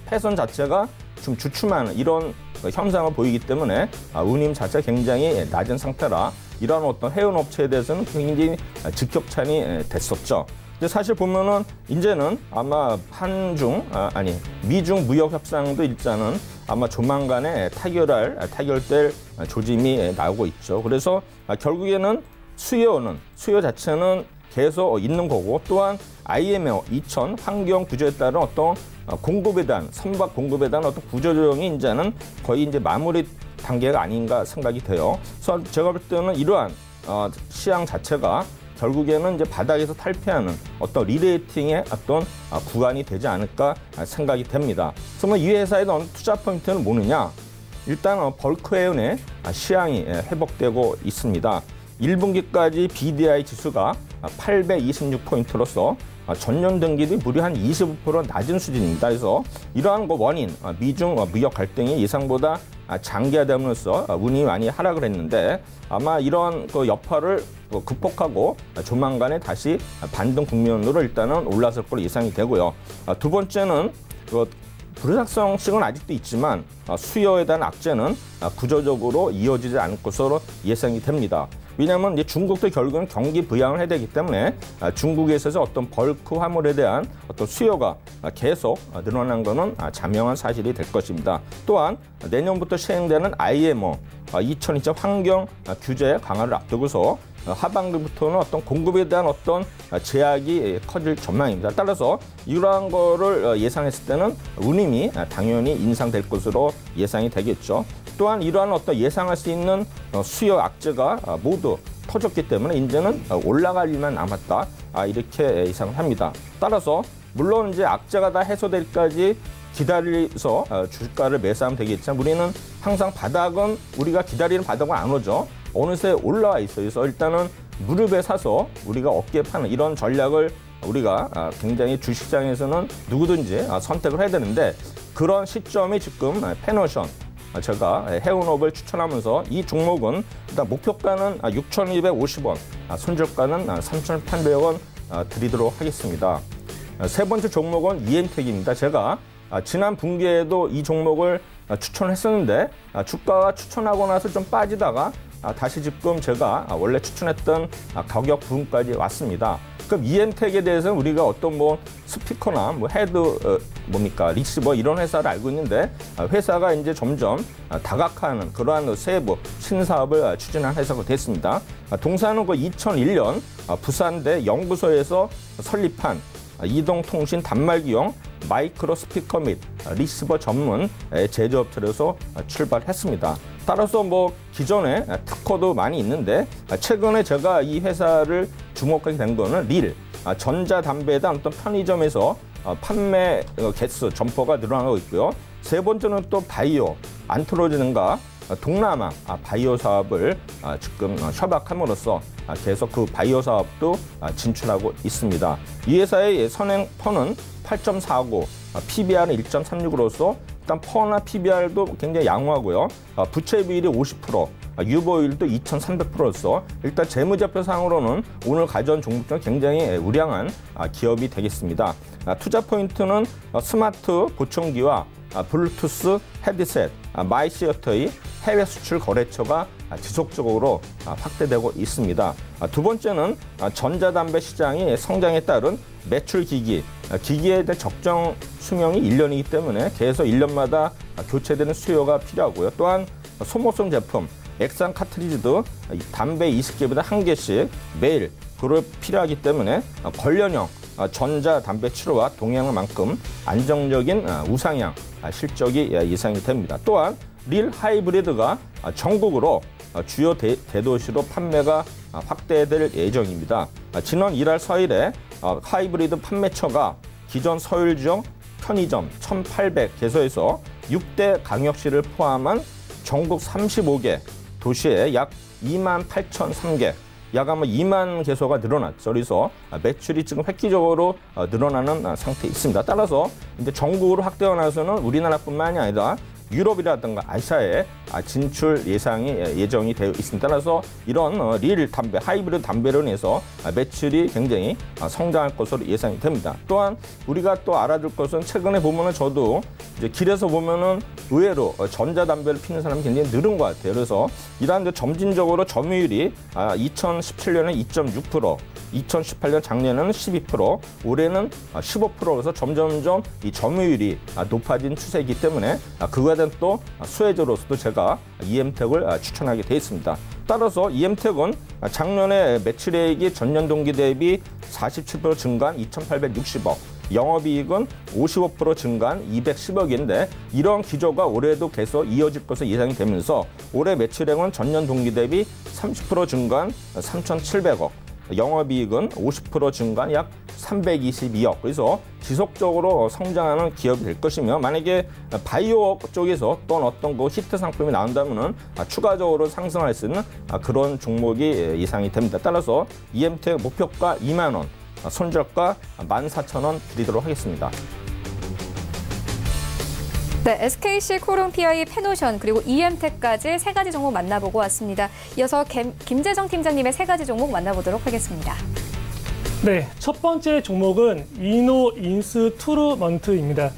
폐선 자체가 좀 주춤하는 이런 현상을 보이기 때문에 운임 자체가 굉장히 낮은 상태라 이런 어떤 해운 업체에 대해서는 굉장히 직격찬이 됐었죠. 근데 사실 보면은 이제는 아마 미중 무역 협상도 일단은 아마 조만간에 타결될 조짐이 나오고 있죠. 그래서 결국에는 수요 자체는 계속 있는 거고 또한 IMO 2000 환경 규제에 따른 어떤 공급에 대한 선박 공급에 대한 어떤 구조조정이 이제는 거의 이제 마무리 단계가 아닌가 생각이 돼요. 그래서 제가 볼 때는 이러한 시장 자체가 결국에는 이제 바닥에서 탈피하는 어떤 리레이팅의 어떤 구간이 되지 않을까 생각이 됩니다. 그래서 이 회사의 투자 포인트는 뭐느냐? 일단 벌크 해운의 시향이 회복되고 있습니다. 1분기까지 BDI 지수가 826포인트로서 전년 동기 무려 한 25% 낮은 수준입니다. 그래서 이러한 원인, 미중 무역 갈등이 예상보다 장기화됨으로써 운이 많이 하락을 했는데 아마 이런 여파를 극복하고 조만간에 다시 반등 국면으로 일단은 올라설 걸로 예상이 되고요. 두 번째는 불확실성은 아직도 있지만 수요에 대한 악재는 구조적으로 이어지지 않을 것으로 예상이 됩니다. 왜냐하면 이제 중국도 결국은 경기 부양을 해야 되기 때문에 중국에 있어서 어떤 벌크 화물에 대한 어떤 수요가 계속 늘어난 것은 자명한 사실이 될 것입니다. 또한 내년부터 시행되는 IMO 2020 환경 규제 강화를 앞두고서 하반기부터는 어떤 공급에 대한 어떤 제약이 커질 전망입니다. 따라서 이러한 거를 예상했을 때는 운임이 당연히 인상될 것으로 예상이 되겠죠. 또한 이러한 어떤 예상할 수 있는 수요 악재가 모두 터졌기 때문에 이제는 올라갈 일만 남았다. 이렇게 예상을 합니다. 따라서 물론 이제 악재가 다 해소될까지 기다려서 주가를 매수하면 되겠지만 우리는 항상 바닥은 우리가 기다리는 바닥은 안 오죠. 어느새 올라와 있어요. 그래서 일단은 무릎에 사서 우리가 어깨에 파는 이런 전략을 우리가 굉장히 주식시장에서는 누구든지 선택을 해야 되는데 그런 시점이 지금 페너션 제가 해운업을 추천하면서 이 종목은 일단 목표가는 6,250원, 손절가는 3,800원 드리도록 하겠습니다. 세 번째 종목은 EM텍입니다. 제가 지난 분기에도 이 종목을 추천했었는데 주가가 추천하고 나서 좀 빠지다가 다시 지금 제가 원래 추천했던 가격 부분까지 왔습니다. 그럼 EM텍에 대해서는 우리가 어떤 스피커나 헤드 리시버 이런 회사를 알고 있는데 회사가 이제 점점 다각화하는 그러한 세부 신사업을 추진한 회사가 됐습니다. 동사는 2001년 부산대 연구소에서 설립한 이동통신 단말기용 마이크로 스피커 및 리시버 전문 제조업체로서 출발했습니다. 따라서 기존에 특허도 많이 있는데 최근에 제가 이 회사를 주목하게 된 거는 릴 전자담배에 대한 어떤 편의점에서 판매 개수, 점포가 늘어나고 있고요. 세 번째는 또 바이오, 안트로젠과 동남아 바이오 사업을 지금 협약함으로써 계속 그 바이오 사업도 진출하고 있습니다. 이 회사의 선행퍼는 8.49, PBR은 1.36으로서 일단 퍼나 PBR도 굉장히 양호하고요. 부채 비율이 50%, 유보율도 2,300%로서 일단 재무제표상으로는 오늘 가져온 종목 중 굉장히 우량한 기업이 되겠습니다. 투자 포인트는 스마트 보청기와 블루투스 헤드셋, 마이시어터의 해외 수출 거래처가 지속적으로 확대되고 있습니다. 두 번째는 전자담배 시장이 성장에 따른 매출 기기, 기기에 대한 적정 수명이 1년이기 때문에 계속 1년마다 교체되는 수요가 필요하고요. 또한 소모성 제품, 액상 카트리지도 담배 20개보다 1개씩 매일 필요하기 때문에 관련형 전자담배 치료와 동행만큼 안정적인 우상향 실적이 예상이 됩니다. 또한 릴 하이브리드가 전국으로 주요 대도시로 판매가 확대될 예정입니다. 지난 1월 4일에 하이브리드 판매처가 기존 서울지역 편의점 1,800개소에서 6대 강역시를 포함한 전국 35개 도시에 약 28,003개, 약 아마 2만 개소가 늘어났죠. 그래서 매출이 지금 획기적으로 늘어나는 상태에 있습니다. 따라서 이제 전국으로 확대가 나서는 우리나라뿐만이 아니라 유럽이라든가 아시아에 진출 예정이 되어 있습니다. 따라서 이런 릴 담배, 하이브리드 담배로 인해서 매출이 굉장히 성장할 것으로 예상이 됩니다. 또한 우리가 또 알아둘 것은 최근에 보면은 저도 이제 길에서 보면은 의외로 전자담배를 피는 사람이 굉장히 늘은 것 같아요. 그래서 이러한 점진적으로 점유율이 2017년에 2.6%, 2018년 작년에는 12%, 올해는 15%에서 점점점 이 점유율이 높아진 추세이기 때문에 그거에 대한 또 수혜주로서도 제가 EM텍을 추천하게 되어 있습니다. 따라서 EM텍은 작년에 매출액이 전년 동기 대비 47% 증가한 2,860억, 영업이익은 55% 증가한 210억인데 이런 기조가 올해도 계속 이어질 것으로 예상이 되면서 올해 매출액은 전년 동기 대비 30% 증가한 3,700억, 영업이익은 50% 증가한 약 322억. 그래서 지속적으로 성장하는 기업이 될 것이며 만약에 바이오 쪽에서 또 어떤 히트 상품이 나온다면은 추가적으로 상승할 수 있는 그런 종목이 예상이 됩니다. 따라서 EM텍 목표가 2만 원, 손절가 14,000원 드리도록 하겠습니다. 네, SKC, 코롱PI, 페노션 그리고 EM텍까지 세 가지 종목 만나보고 왔습니다. 이어서 김재정 팀장님의 세 가지 종목 만나보도록 하겠습니다. 네, 첫 번째 종목은 이노인스투르먼트입니다.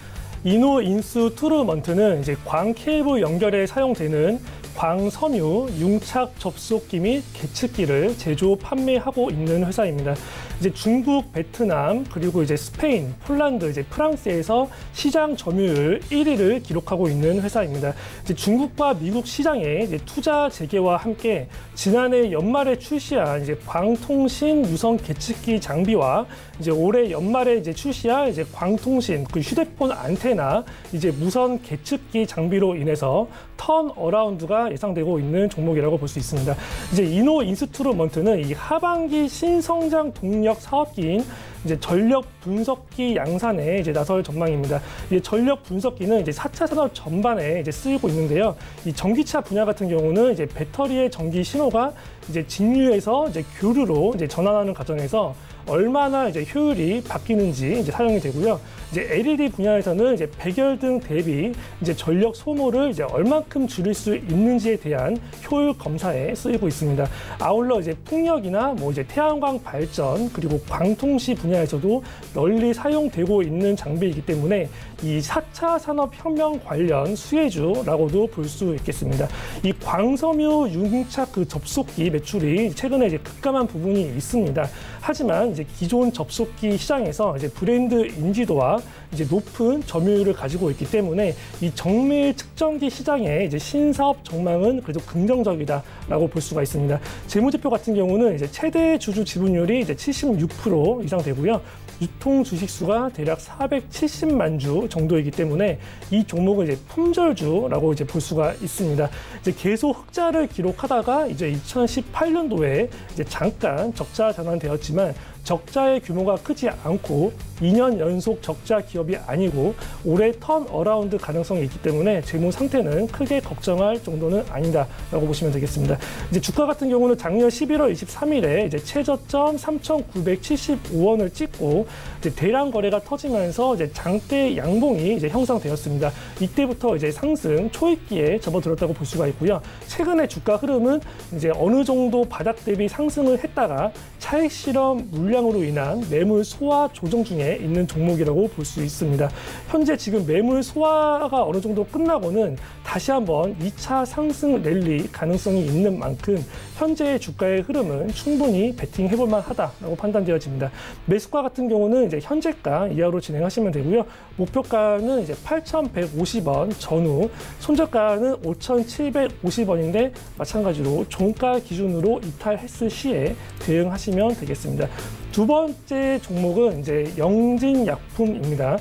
이노인스투르먼트는 이제 광 케이블 연결에 사용되는 광섬유 융착 접속기 및 계측기를 제조 판매하고 있는 회사입니다. 이제 중국, 베트남, 그리고 이제 스페인, 폴란드, 이제 프랑스에서 시장 점유율 1위를 기록하고 있는 회사입니다. 이제 중국과 미국 시장의 이제 투자 재개와 함께 지난해 연말에 출시한 이제 광통신 유선 계측기 장비와 이제 올해 연말에 이제 출시할 이제 광통신 그 휴대폰 안테나 이제 무선 계측기 장비로 인해서 턴 어라운드가 예상되고 있는 종목이라고 볼 수 있습니다. 이제 이노인스투르먼트는 이 하반기 신성장 동력 사업기인 이제 전력 분석기 양산에 이제 나설 전망입니다. 이 전력 분석기는 이제 4차 산업 전반에 이제 쓰이고 있는데요. 이 전기차 분야 같은 경우는 이제 배터리의 전기 신호가 이제 진유에서 이제 교류로 이제 전환하는 과정에서 얼마나 이제 효율이 바뀌는지 이제 사용이 되고요. 이제 LED 분야에서는 이제 백열등 대비 이제 전력 소모를 이제 얼만큼 줄일 수 있는지에 대한 효율 검사에 쓰이고 있습니다. 아울러 이제 풍력이나 뭐 이제 태양광 발전 그리고 광통시 분야에서도 널리 사용되고 있는 장비이기 때문에 이 4차 산업혁명 관련 수혜주라고도 볼 수 있겠습니다. 이 광섬유 융착 그 접속기 매출이 최근에 이제 급감한 부분이 있습니다. 하지만 이제 기존 접속기 시장에서 이제 브랜드 인지도와 이제 높은 점유율을 가지고 있기 때문에 이 정밀 측정기 시장의 이제 신사업 전망은 그래도 긍정적이다라고 볼 수가 있습니다. 재무제표 같은 경우는 이제 최대 주주 지분율이 이제 76% 이상 되고요. 유통 주식수가 대략 470만 주 정도이기 때문에 이 종목은 이제 품절주라고 이제 볼 수가 있습니다. 이제 계속 흑자를 기록하다가 이제 2018년도에 이제 잠깐 적자 전환되었지만 적자의 규모가 크지 않고 2년 연속 적자 기업이 아니고 올해 턴어라운드 가능성이 있기 때문에 재무 상태는 크게 걱정할 정도는 아니다라고 보시면 되겠습니다. 이제 주가 같은 경우는 작년 11월 23일에 이제 최저점 3,975원을 찍고 이제 대량 거래가 터지면서 이제 장대 양봉이 이제 형성되었습니다. 이때부터 이제 상승 초입기에 접어들었다고 볼 수가 있고요. 최근에 주가 흐름은 이제 어느 정도 바닥 대비 상승을 했다가 차익 실험 물량으로 인한 매물 소화 조정 중에 있는 종목이라고 볼 수 있습니다. 현재 지금 매물 소화가 어느 정도 끝나고는 다시 한번 2차 상승 랠리 가능성이 있는 만큼 현재의 주가의 흐름은 충분히 베팅해볼 만하다라고 판단되어집니다. 매수가 같은 경우는 이제 현재가 이하로 진행하시면 되고요. 목표가는 이제 8,150원 전후, 손절가는 5,750원인데 마찬가지로 종가 기준으로 이탈했을 시에 대응하시면 되겠습니다. 두 번째 종목은 이제 영진약품입니다.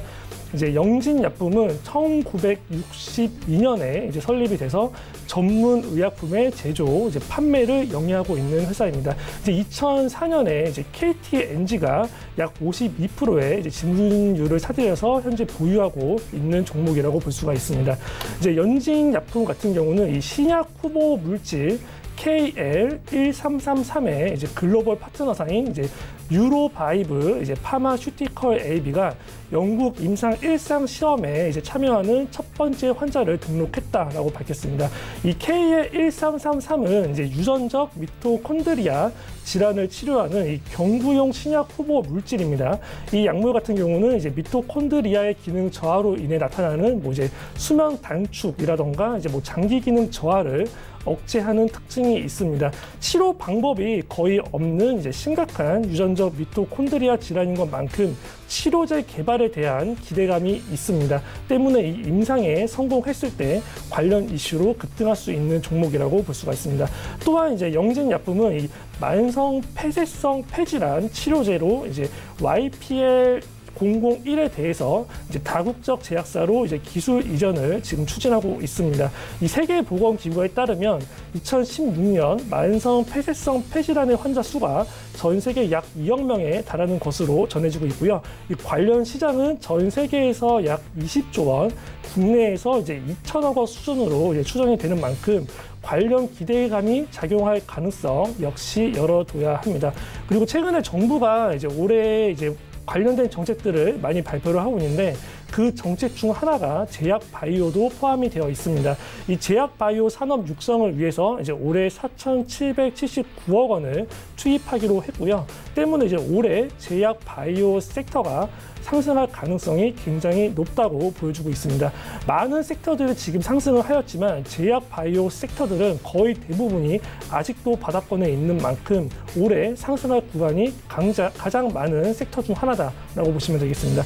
이제 영진약품은 1962년에 이제 설립이 돼서 전문 의약품의 제조, 이제 판매를 영위하고 있는 회사입니다. 이제 2004년에 이제 KTNG가 약 52%의 이제 지분율을 사들여서 현재 보유하고 있는 종목이라고 볼 수가 있습니다. 이제 영진약품 같은 경우는 이 신약 후보 물질 KL1333의 이제 글로벌 파트너사인 이제 유로바이브 이제 파마슈티컬 AB가 영국 임상 1상 시험에 이제 참여하는 첫 번째 환자를 등록했다라고 밝혔습니다. 이 KL1333은 이제 유전적 미토콘드리아 질환을 치료하는 이 경구용 신약 후보 물질입니다. 이 약물 같은 경우는 이제 미토콘드리아의 기능 저하로 인해 나타나는 뭐 이제 수명 단축이라던가 이제 뭐 장기 기능 저하를 억제하는 특징이 있습니다. 치료 방법이 거의 없는 이제 심각한 유전적 미토콘드리아 질환인 것만큼 치료제 개발에 대한 기대감이 있습니다. 때문에 이 임상에 성공했을 때 관련 이슈로 급등할 수 있는 종목이라고 볼 수가 있습니다. 또한 이제 영진약품은 이 만성 폐쇄성 폐질환 치료제로 이제 YPL 001에 대해서 이제 다국적 제약사로 이제 기술 이전을 지금 추진하고 있습니다. 이 세계보건기구에 따르면 2016년 만성 폐쇄성 폐질환의 환자 수가 전 세계 약 2억 명에 달하는 것으로 전해지고 있고요. 이 관련 시장은 전 세계에서 약 20조 원, 국내에서 이제 2천억 원 수준으로 이제 추정이 되는 만큼 관련 기대감이 작용할 가능성 역시 열어둬야 합니다. 그리고 최근에 정부가 이제 올해 이제 관련된 정책들을 많이 발표를 하고 있는데 그 정책 중 하나가 제약 바이오도 포함이 되어 있습니다. 이 제약 바이오 산업 육성을 위해서 이제 올해 4,779억 원을 투입하기로 했고요. 때문에 이제 올해 제약 바이오 섹터가 상승할 가능성이 굉장히 높다고 보여주고 있습니다. 많은 섹터들이 지금 상승을 하였지만 제약 바이오 섹터들은 거의 대부분이 아직도 바닥권에 있는 만큼 올해 상승할 구간이 가장 많은 섹터 중 하나다라고 보시면 되겠습니다.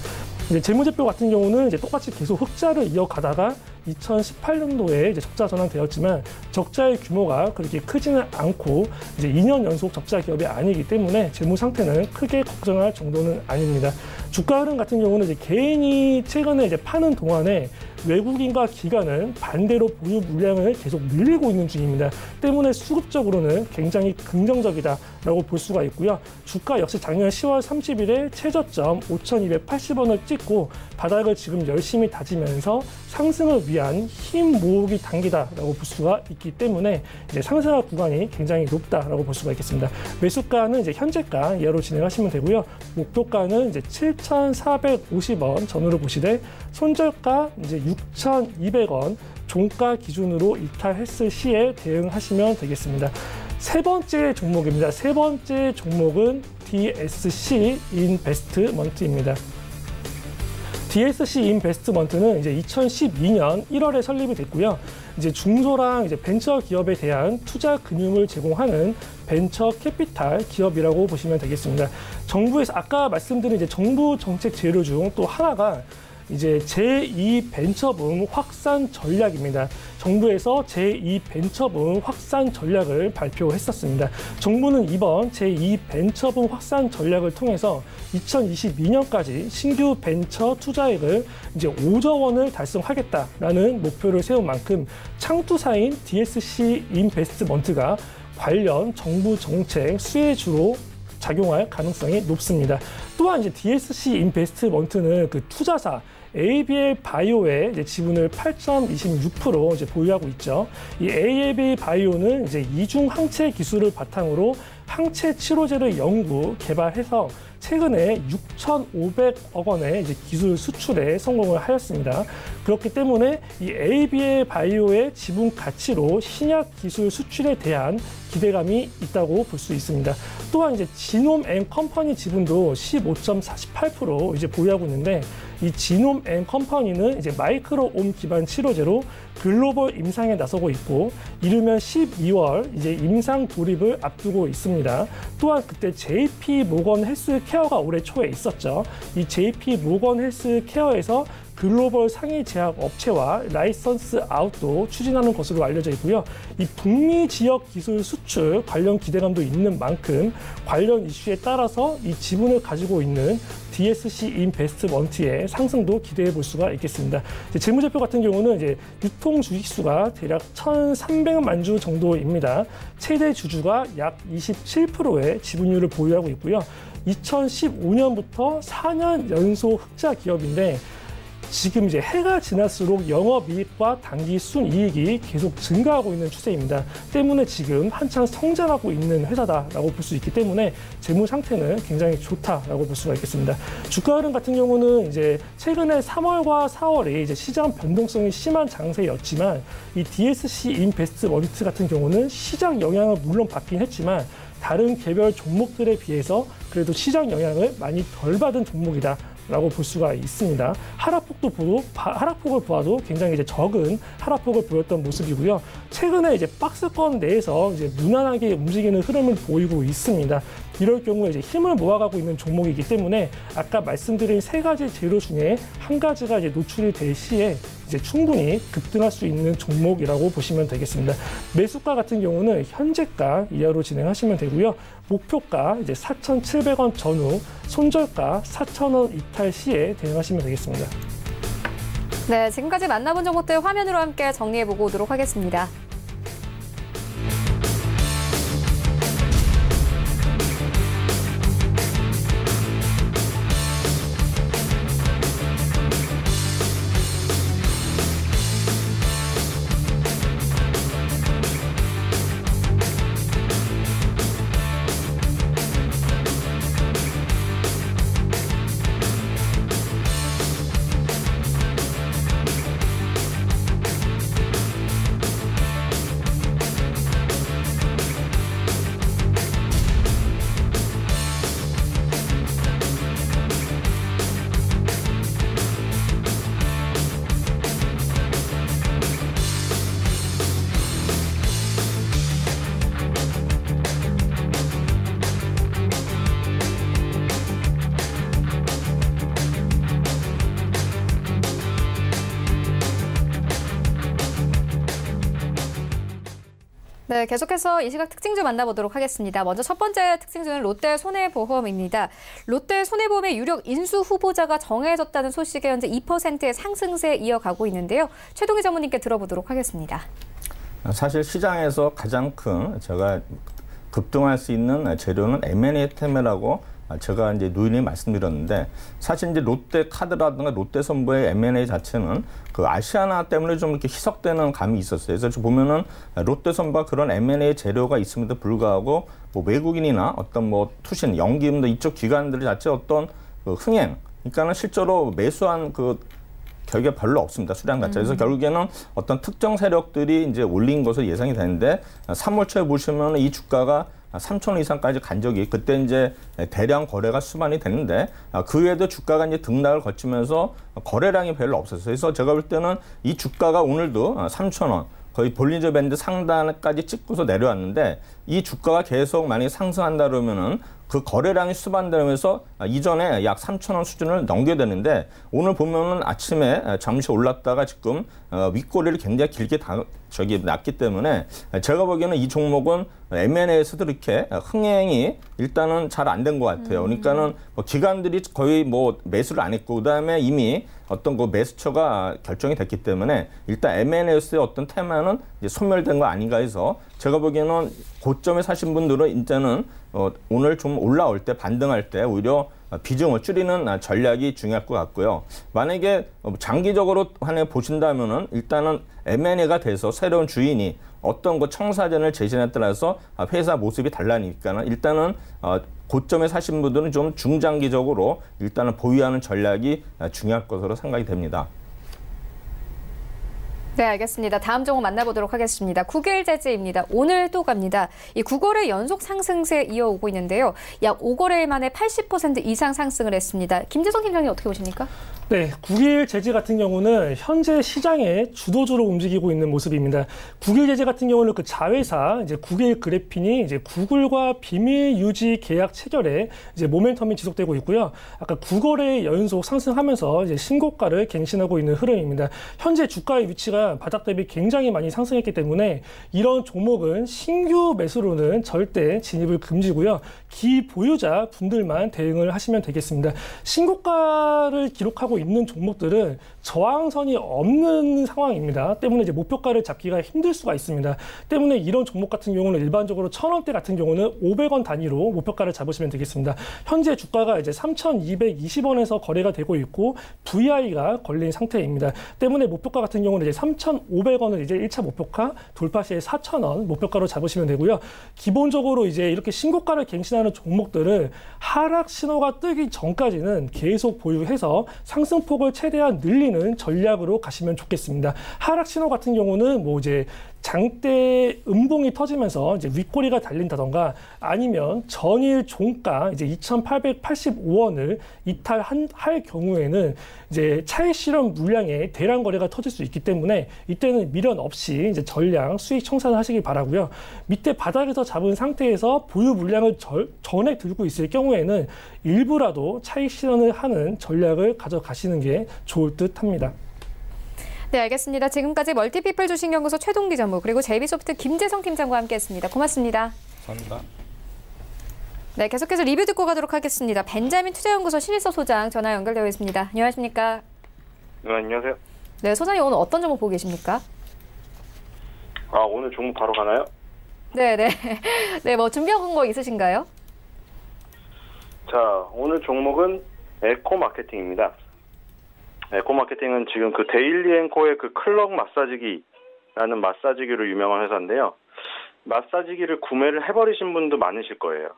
이제 재무제표 같은 경우는 이제 똑같이 계속 흑자를 이어가다가 2018년도에 이제 적자 전환되었지만 적자의 규모가 그렇게 크지는 않고 이제 2년 연속 적자 기업이 아니기 때문에 재무 상태는 크게 걱정할 정도는 아닙니다. 주가 흐름 같은 경우는 이제 개인이 최근에 이제 파는 동안에 외국인과 기관은 반대로 보유 물량을 계속 늘리고 있는 중입니다. 때문에 수급적으로는 굉장히 긍정적이다라고 볼 수가 있고요. 주가 역시 작년 10월 30일에 최저점 5,280원을 찍고 바닥을 지금 열심히 다지면서 상승을 위한 힘 모으기 단계다라고 볼 수가 있기 때문에 이제 상승할 구간이 굉장히 높다라고 볼 수가 있겠습니다. 매수가는 이제 현재가 이하로 진행하시면 되고요. 목표가는 이제 7,450원 전후로 보시되 손절가 이제 6,200원 종가 기준으로 이탈했을 시에 대응하시면 되겠습니다. 세 번째 종목입니다. 세 번째 종목은 DSC 인베스트먼트입니다. DSC 인베스트먼트는 이제 2012년 1월에 설립이 됐고요. 이제 중소랑 이제 벤처 기업에 대한 투자 금융을 제공하는 벤처 캐피탈 기업이라고 보시면 되겠습니다. 정부에서 아까 말씀드린 이제 정부 정책 제로 중 또 하나가 이제 제2벤처붐 확산 전략입니다. 정부에서 제2벤처붐 확산 전략을 발표했었습니다. 정부는 이번 제2벤처붐 확산 전략을 통해서 2022년까지 신규 벤처 투자액을 이제 5조 원을 달성하겠다라는 목표를 세운 만큼 창투사인 DSC 인베스트먼트가 관련 정부 정책 수혜주로 작용할 가능성이 높습니다. 또한 이제 DSC 인베스트먼트는 그 투자사 ABL 바이오의 이제 지분을 8.26% 이제 보유하고 있죠. 이 ABL 바이오는 이제 이중 항체 기술을 바탕으로 항체 치료제를 연구 개발해서 최근에 6,500억 원의 이제 기술 수출에 성공을 하였습니다. 그렇기 때문에 이 ABL 바이오의 지분 가치로 신약 기술 수출에 대한 기대감이 있다고 볼 수 있습니다. 또한 이제 지놈 앤 컴퍼니 지분도 15.48% 이제 보유하고 있는데, 이 지놈 앤 컴퍼니는 이제 마이크로옴 기반 치료제로 글로벌 임상에 나서고 있고, 이르면 12월 이제 임상 돌입을 앞두고 있습니다. 또한 그때 JP 모건 헬스케어가 올해 초에 있었죠. 이 JP 모건 헬스케어에서 글로벌 상위 제약 업체와 라이선스 아웃도 추진하는 것으로 알려져 있고요. 이 북미 지역 기술 수출 관련 기대감도 있는 만큼 관련 이슈에 따라서 이 지분을 가지고 있는 DSC 인베스트먼트의 상승도 기대해 볼 수가 있겠습니다. 재무제표 같은 경우는 이제 유통 주식수가 대략 1,300만 주 정도입니다. 최대 주주가 약 27%의 지분율을 보유하고 있고요. 2015년부터 4년 연속 흑자 기업인데, 지금 이제 해가 지날수록 영업이익과 당기 순이익이 계속 증가하고 있는 추세입니다. 때문에 지금 한창 성장하고 있는 회사다라고 볼 수 있기 때문에 재무 상태는 굉장히 좋다라고 볼 수가 있겠습니다. 주가 흐름 같은 경우는 이제 최근에 3월과 4월이 이제 시장 변동성이 심한 장세였지만, 이 DSC 인베스트먼트 같은 경우는 시장 영향을 물론 받긴 했지만 다른 개별 종목들에 비해서 그래도 시장 영향을 많이 덜 받은 종목이다 라고 볼 수가 있습니다. 하락폭을 보아도 굉장히 이제 적은 하락폭을 보였던 모습이고요. 최근에 이제 박스권 내에서 이제 무난하게 움직이는 흐름을 보이고 있습니다. 이럴 경우에 이제 힘을 모아가고 있는 종목이기 때문에 아까 말씀드린 세 가지 재료 중에 한 가지가 이제 노출이 될 시에 이제 충분히 급등할 수 있는 종목이라고 보시면 되겠습니다. 매수가 같은 경우는 현재가 이하로 진행하시면 되고요. 목표가 이제 4,700원 전후, 손절가 4,000원 이탈 시에 대응하시면 되겠습니다. 네, 지금까지 만나본 종목들 화면으로 함께 정리해보고 오도록 하겠습니다. 네, 계속해서 이 시각 특징주 만나보도록 하겠습니다. 먼저 첫 번째 특징주는 롯데손해보험입니다. 롯데손해보험의 유력 인수 후보자가 정해졌다는 소식에 현재 2%의 상승세 이어가고 있는데요. 최동희 전무님께 들어보도록 하겠습니다. 사실 시장에서 가장 큰 제가 급등할 수 있는 재료는 M&A 테마라고 제가 이제 누인이 말씀드렸는데, 사실 이제 롯데카드라든가 롯데선보의 M&A 자체는 그 아시아나 때문에 좀 이렇게 희석되는 감이 있었어요. 그래서 보면은 롯데선보가 그런 M&A 재료가 있음에도 불구하고 뭐 외국인이나 어떤 뭐 투신, 연기금도 이쪽 기관들 자체 어떤 그 흥행, 그러니까는 실제로 매수한 그 결과가 별로 없습니다. 수량 자체. 그래서 결국에는 어떤 특정 세력들이 이제 올린 것으로 예상이 되는데, 3월 초에 보시면 이 주가가 3,000원 이상까지 간 적이, 그때 이제 대량 거래가 수반이 되는데, 그 외에도 주가가 이제 등락을 거치면서 거래량이 별로 없었어요. 그래서 제가 볼 때는 이 주가가 오늘도 3,000원, 거의 볼린저 밴드 상단까지 찍고서 내려왔는데, 이 주가가 계속 만약에 상승한다 그러면은 그 거래량이 수반되면서 이전에 약 3,000원 수준을 넘겨야 되는데, 오늘 보면은 아침에 잠시 올랐다가 지금 윗꼬리를 굉장히 길게 났기 때문에 제가 보기에는 이 종목은 M&A에서도 이렇게 흥행이 일단은 잘 안 된 것 같아요. 그러니까는 뭐 기관들이 거의 뭐 매수를 안 했고, 그다음에 이미 어떤 그 매수처가 결정이 됐기 때문에 일단 M&A에서의 어떤 테마는 이제 소멸된 거 아닌가 해서, 제가 보기에는 고점에 사신 분들은 이제는 오늘 좀 올라올 때 반등할 때 오히려 비중을 줄이는 전략이 중요할 것 같고요. 만약에 장기적으로 보신다면은 일단은 M&A가 돼서 새로운 주인이 어떤 청사진을 제시에 따라서 회사 모습이 달라니까는 일단은 고점에 사신 분들은 좀 중장기적으로 일단은 보유하는 전략이 중요할 것으로 생각이 됩니다. 네, 알겠습니다. 다음 종목 만나보도록 하겠습니다. 국일재즈입니다. 오늘도 갑니다. 이 9거래 연속 상승세 이어오고 있는데요. 약 5거래일 만에 80% 이상 상승을 했습니다. 김재성 팀장님 어떻게 보십니까? 네, 국일재즈 같은 경우는 현재 시장에 주도주로 움직이고 있는 모습입니다. 국일재즈 같은 경우는 그 자회사 이제 국일그래핀이 이제 구글과 비밀 유지 계약 체결에 이제 모멘텀이 지속되고 있고요. 아까 9거래 연속 상승하면서 이제 신고가를 갱신하고 있는 흐름입니다. 현재 주가의 위치가 바닥 대비 굉장히 많이 상승했기 때문에 이런 종목은 신규 매수로는 절대 진입을 금지고요. 기보유자 분들만 대응을 하시면 되겠습니다. 신고가를 기록하고 있는 종목들은 저항선이 없는 상황입니다. 때문에 이제 목표가를 잡기가 힘들 수가 있습니다. 때문에 이런 종목 같은 경우는 일반적으로 1,000원대 같은 경우는 500원 단위로 목표가를 잡으시면 되겠습니다. 현재 주가가 이제 3,220원에서 거래가 되고 있고 VI가 걸린 상태입니다. 때문에 목표가 같은 경우는 이제 3,500원을 이제 1차 목표가 돌파 시에 4,000원 목표가로 잡으시면 되고요. 기본적으로 이제 이렇게 신고가를 갱신하는 종목들을 하락 신호가 뜨기 전까지는 계속 보유해서 상승폭을 최대한 늘리는 전략으로 가시면 좋겠습니다. 하락 신호 같은 경우는 뭐 이제 장대 음봉이 터지면서 이제 윗꼬리가 달린다던가 아니면 전일 종가 이제 2,885원을 이탈할 경우에는 이제 차익 실현 물량의 대량 거래가 터질 수 있기 때문에 이때는 미련 없이 이제 전량 수익 청산을 하시길 바라고요. 밑에 바닥에서 잡은 상태에서 보유 물량을 전에 들고 있을 경우에는 일부라도 차익 실현을 하는 전략을 가져가시는 게 좋을 듯 합니다. 네, 알겠습니다. 지금까지 멀티피플 주식연구소 최동기 전무 그리고 JB소프트 김재성 팀장과 함께했습니다. 고맙습니다. 감사합니다. 네, 계속해서 리뷰 듣고 가도록 하겠습니다. 벤자민 투자연구소 신일섭 소장 전화 연결되어 있습니다. 안녕하십니까? 네, 안녕하세요. 네, 소장님 오늘 어떤 종목 보고 계십니까? 오늘 종목 바로 가나요? 네, 네, 뭐 준비한 거 있으신가요? 자, 오늘 종목은 에코마케팅입니다. 에코마케팅은 지금 그 데일리앤코의 그 클럭 마사지기라는 마사지기로 유명한 회사인데요. 마사지기를 구매를 해버리신 분도 많으실 거예요.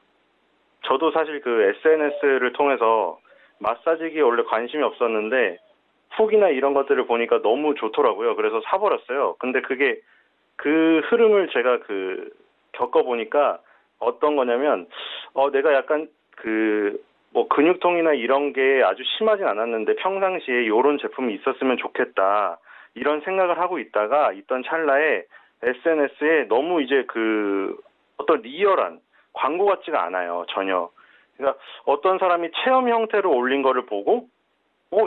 저도 사실 그 SNS를 통해서 마사지기에 원래 관심이 없었는데 후기나 이런 것들을 보니까 너무 좋더라고요. 그래서 사버렸어요. 근데 그게 그 흐름을 제가 겪어보니까 어떤 거냐면 내가 약간 뭐 근육통이나 이런 게 아주 심하진 않았는데 평상시에 이런 제품이 있었으면 좋겠다 이런 생각을 하고 있던 찰나에 SNS에 너무 이제 어떤 리얼한 광고 같지가 않아요, 전혀. 그러니까 어떤 사람이 체험 형태로 올린 거를 보고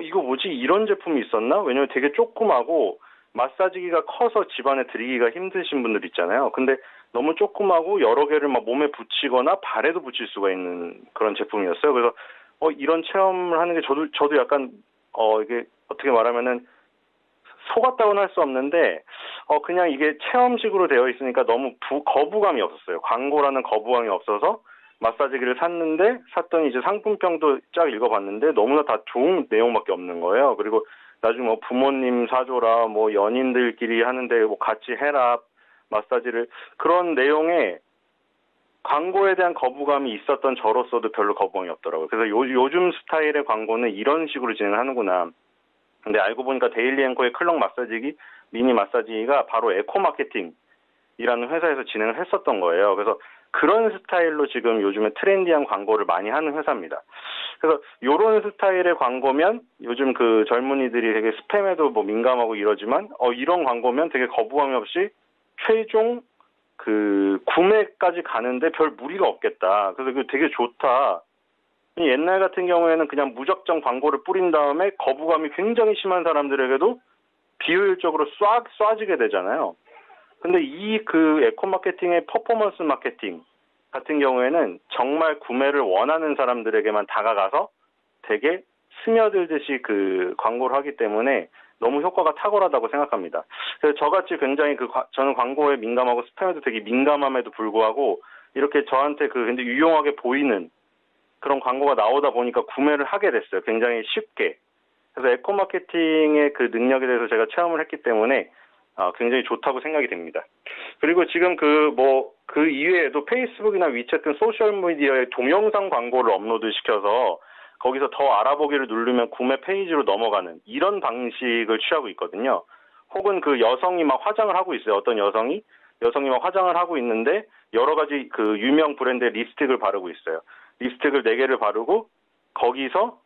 이거 뭐지? 이런 제품이 있었나? 왜냐면 되게 조그마고 마사지기가 커서 집안에 들이기가 힘드신 분들 있잖아요. 근데 너무 조그마고 여러 개를 막 몸에 붙이거나 발에도 붙일 수가 있는 그런 제품이었어요. 그래서 이런 체험을 하는 게 저도 약간 이게 어떻게 말하면은 속았다고는 할 수 없는데 그냥 이게 체험식으로 되어 있으니까 너무 거부감이 없었어요. 광고라는 거부감이 없어서 마사지기를 샀더니 이제 상품평도 쫙 읽어봤는데 너무나 다 좋은 내용밖에 없는 거예요. 그리고 나중에 뭐 부모님 사줘라, 뭐 연인들끼리 하는데 뭐 같이 해라, 마사지를 그런 내용에 광고에 대한 거부감이 있었던 저로서도 별로 거부감이 없더라고요. 그래서 요즘 스타일의 광고는 이런 식으로 진행하는구나. 근데 알고 보니까 데일리앤코의 클럭 마사지기, 미니 마사지기가 바로 에코마케팅이라는 회사에서 진행을 했었던 거예요. 그래서 그런 스타일로 지금 요즘에 트렌디한 광고를 많이 하는 회사입니다. 그래서 이런 스타일의 광고면 요즘 그 젊은이들이 되게 스팸에도 뭐 민감하고 이러지만 이런 광고면 되게 거부감이 없이 최종 구매까지 가는데 별 무리가 없겠다. 그래서 그게 되게 좋다. 옛날 같은 경우에는 그냥 무작정 광고를 뿌린 다음에 거부감이 굉장히 심한 사람들에게도 비효율적으로 쏴지게 되잖아요. 근데 이 에코마케팅의 퍼포먼스 마케팅 같은 경우에는 정말 구매를 원하는 사람들에게만 다가가서 되게 스며들듯이 광고를 하기 때문에 너무 효과가 탁월하다고 생각합니다. 그래서 저같이 굉장히 저는 광고에 민감하고 스팸에도 되게 민감함에도 불구하고 이렇게 저한테 근데 유용하게 보이는 그런 광고가 나오다 보니까 구매를 하게 됐어요. 굉장히 쉽게. 그래서 에코마케팅의 그 능력에 대해서 제가 체험을 했기 때문에 굉장히 좋다고 생각이 됩니다. 그리고 지금 그 이외에도 페이스북이나 위챗 등 소셜미디어에 동영상 광고를 업로드 시켜서 거기서 더 알아보기를 누르면 구매 페이지로 넘어가는 이런 방식을 취하고 있거든요. 혹은 그 여성이 막 화장을 하고 있어요. 어떤 여성이 막 화장을 하고 있는데 여러 가지 그 유명 브랜드의 립스틱을 바르고 있어요. 립스틱을 4개를 바르고 거기서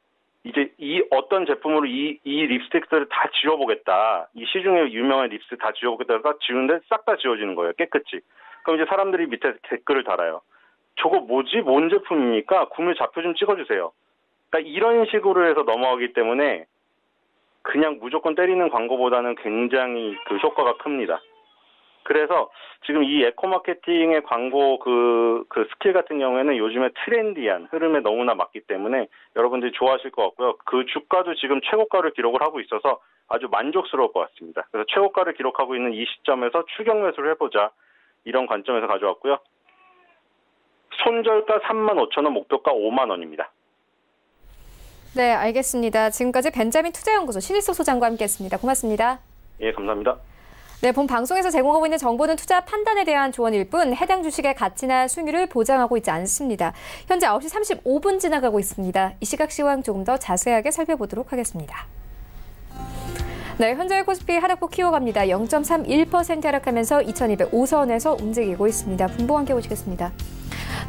이제 이 어떤 제품으로 이 립스틱들을 다 지워보겠다. 이 시중에 유명한 립스틱 다 지워보겠다. 딱 지우는데 싹 다 지워지는 거예요. 깨끗이. 그럼 이제 사람들이 밑에 댓글을 달아요. 저거 뭐지? 뭔 제품입니까? 구매 좌표 좀 찍어주세요. 그러니까 이런 식으로 해서 넘어가기 때문에 그냥 무조건 때리는 광고보다는 굉장히 그 효과가 큽니다. 그래서 지금 이 에코마케팅의 광고 그 스킬 같은 경우에는 요즘에 트렌디한 흐름에 너무나 맞기 때문에 여러분들이 좋아하실 것 같고요. 그 주가도 지금 최고가를 기록을 하고 있어서 아주 만족스러울 것 같습니다. 그래서 최고가를 기록하고 있는 이 시점에서 추격 매수를 해보자. 이런 관점에서 가져왔고요. 손절가 35,000원, 목표가 5만 원입니다. 네, 알겠습니다. 지금까지 벤자민 투자연구소 신일섭 소장과 함께했습니다. 고맙습니다. 예, 감사합니다. 네, 본 방송에서 제공하고 있는 정보는 투자 판단에 대한 조언일 뿐 해당 주식의 가치나 수익률을 보장하고 있지 않습니다. 현재 9시 35분 지나가고 있습니다. 이 시각 시황 조금 더 자세하게 살펴보도록 하겠습니다. 네, 현재 코스피 하락폭 키워갑니다. 0.31% 하락하면서 2205선에서 움직이고 있습니다. 분봉 함께 보시겠습니다.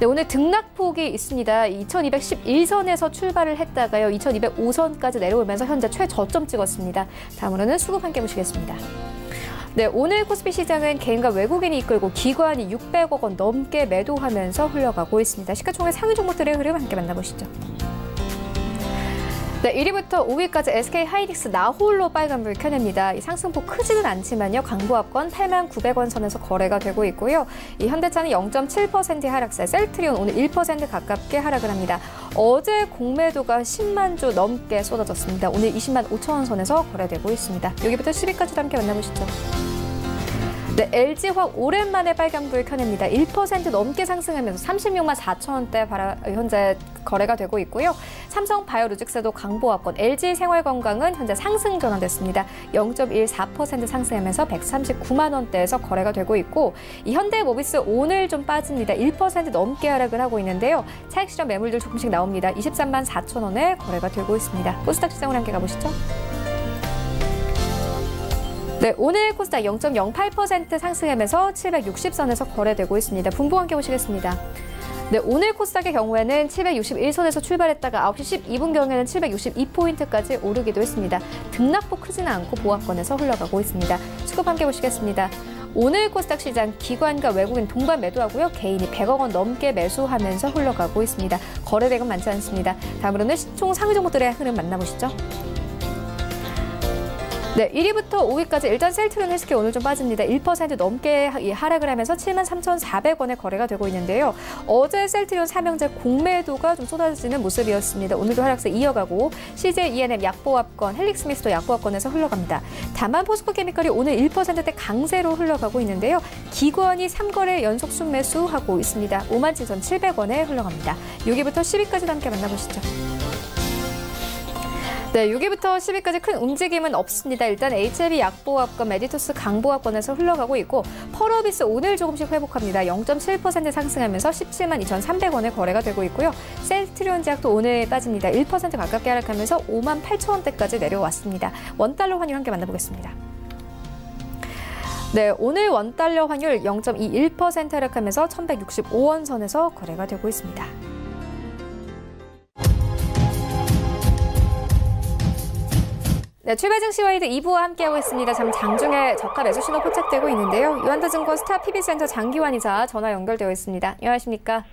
네, 오늘 등락폭이 있습니다. 2211선에서 출발을 했다가요. 2205선까지 내려오면서 현재 최저점 찍었습니다. 다음으로는 수급 함께 보시겠습니다. 네, 오늘 코스피 시장은 개인과 외국인이 이끌고 기관이 600억 원 넘게 매도하면서 흘러가고 있습니다. 시가총액 상위 종목들의 흐름 함께 만나보시죠. 네, 1위부터 5위까지 SK하이닉스 나홀로 빨간불 켜냅니다. 이 상승폭 크지는 않지만요. 강보합권 89,900원 선에서 거래가 되고 있고요. 이 현대차는 0.7% 하락세, 셀트리온 오늘 1% 가깝게 하락을 합니다. 어제 공매도가 10만 주 넘게 쏟아졌습니다. 오늘 20만 5천 원 선에서 거래되고 있습니다. 여기부터 10위까지도 함께 만나보시죠. 네, LG화학 오랜만에 빨간불 켜냅니다. 1% 넘게 상승하면서 36만 4천 원대 현재 거래가 되고 있고요. 삼성바이오로직스도 강보합권, LG생활건강은 현재 상승 전환됐습니다. 0.14% 상승하면서 139만 원대에서 거래가 되고 있고, 이 현대모비스 오늘 좀 빠집니다. 1% 넘게 하락을 하고 있는데요. 차익 실현 매물들 조금씩 나옵니다. 23만 4천 원에 거래가 되고 있습니다. 코스닥 시장으로 함께 가보시죠. 네, 오늘 코스닥 0.08% 상승하면서 760선에서 거래되고 있습니다. 분봉 함께 보시겠습니다. 네, 오늘 코스닥의 경우에는 761선에서 출발했다가 9시 12분경에는 762포인트까지 오르기도 했습니다. 등락폭 크지는 않고 보합권에서 흘러가고 있습니다. 수급 함께 보시겠습니다. 오늘 코스닥 시장 기관과 외국인 동반 매도하고요. 개인이 100억 원 넘게 매수하면서 흘러가고 있습니다. 거래대금 많지 않습니다. 다음으로는 시총 상위 종목들의 흐름 만나보시죠. 네, 1위부터 5위까지 일단 셀트리온 헬스케어 오늘 좀 빠집니다. 1% 넘게 하락을 하면서 73,400원에 거래가 되고 있는데요. 어제 셀트리온 삼형제 공매도가 좀 쏟아지는 모습이었습니다. 오늘도 하락세 이어가고 CJ E&M 약보합권, 헬릭스미스도 약보합권에서 흘러갑니다. 다만 포스코케미컬이 오늘 1%대 강세로 흘러가고 있는데요. 기관이 3거래 연속 순매수하고 있습니다. 57,700원에 흘러갑니다. 6위부터 10위까지도 함께 만나보시죠. 네, 6위부터 10위까지 큰 움직임은 없습니다. 일단 HLB 약보합권, 메디토스 강보합권에서 흘러가고 있고, 펄어비스 오늘 조금씩 회복합니다. 0.7% 상승하면서 17만 2,300원에 거래가 되고 있고요. 셀트리온 제약도 오늘 빠집니다. 1% 가깝게 하락하면서 5만 8천 원대까지 내려왔습니다. 원달러 환율 함께 만나보겠습니다. 네, 오늘 원달러 환율 0.21% 하락하면서 1,165원 선에서 거래가 되고 있습니다. 네, 출발 증시 와이드 2부와 함께하고 있습니다. 장중에 저가 매수 신호 포착되고 있는데요. 유한도증권 스타 PB센터 장기환 이사 전화 연결되어 있습니다. 안녕하십니까?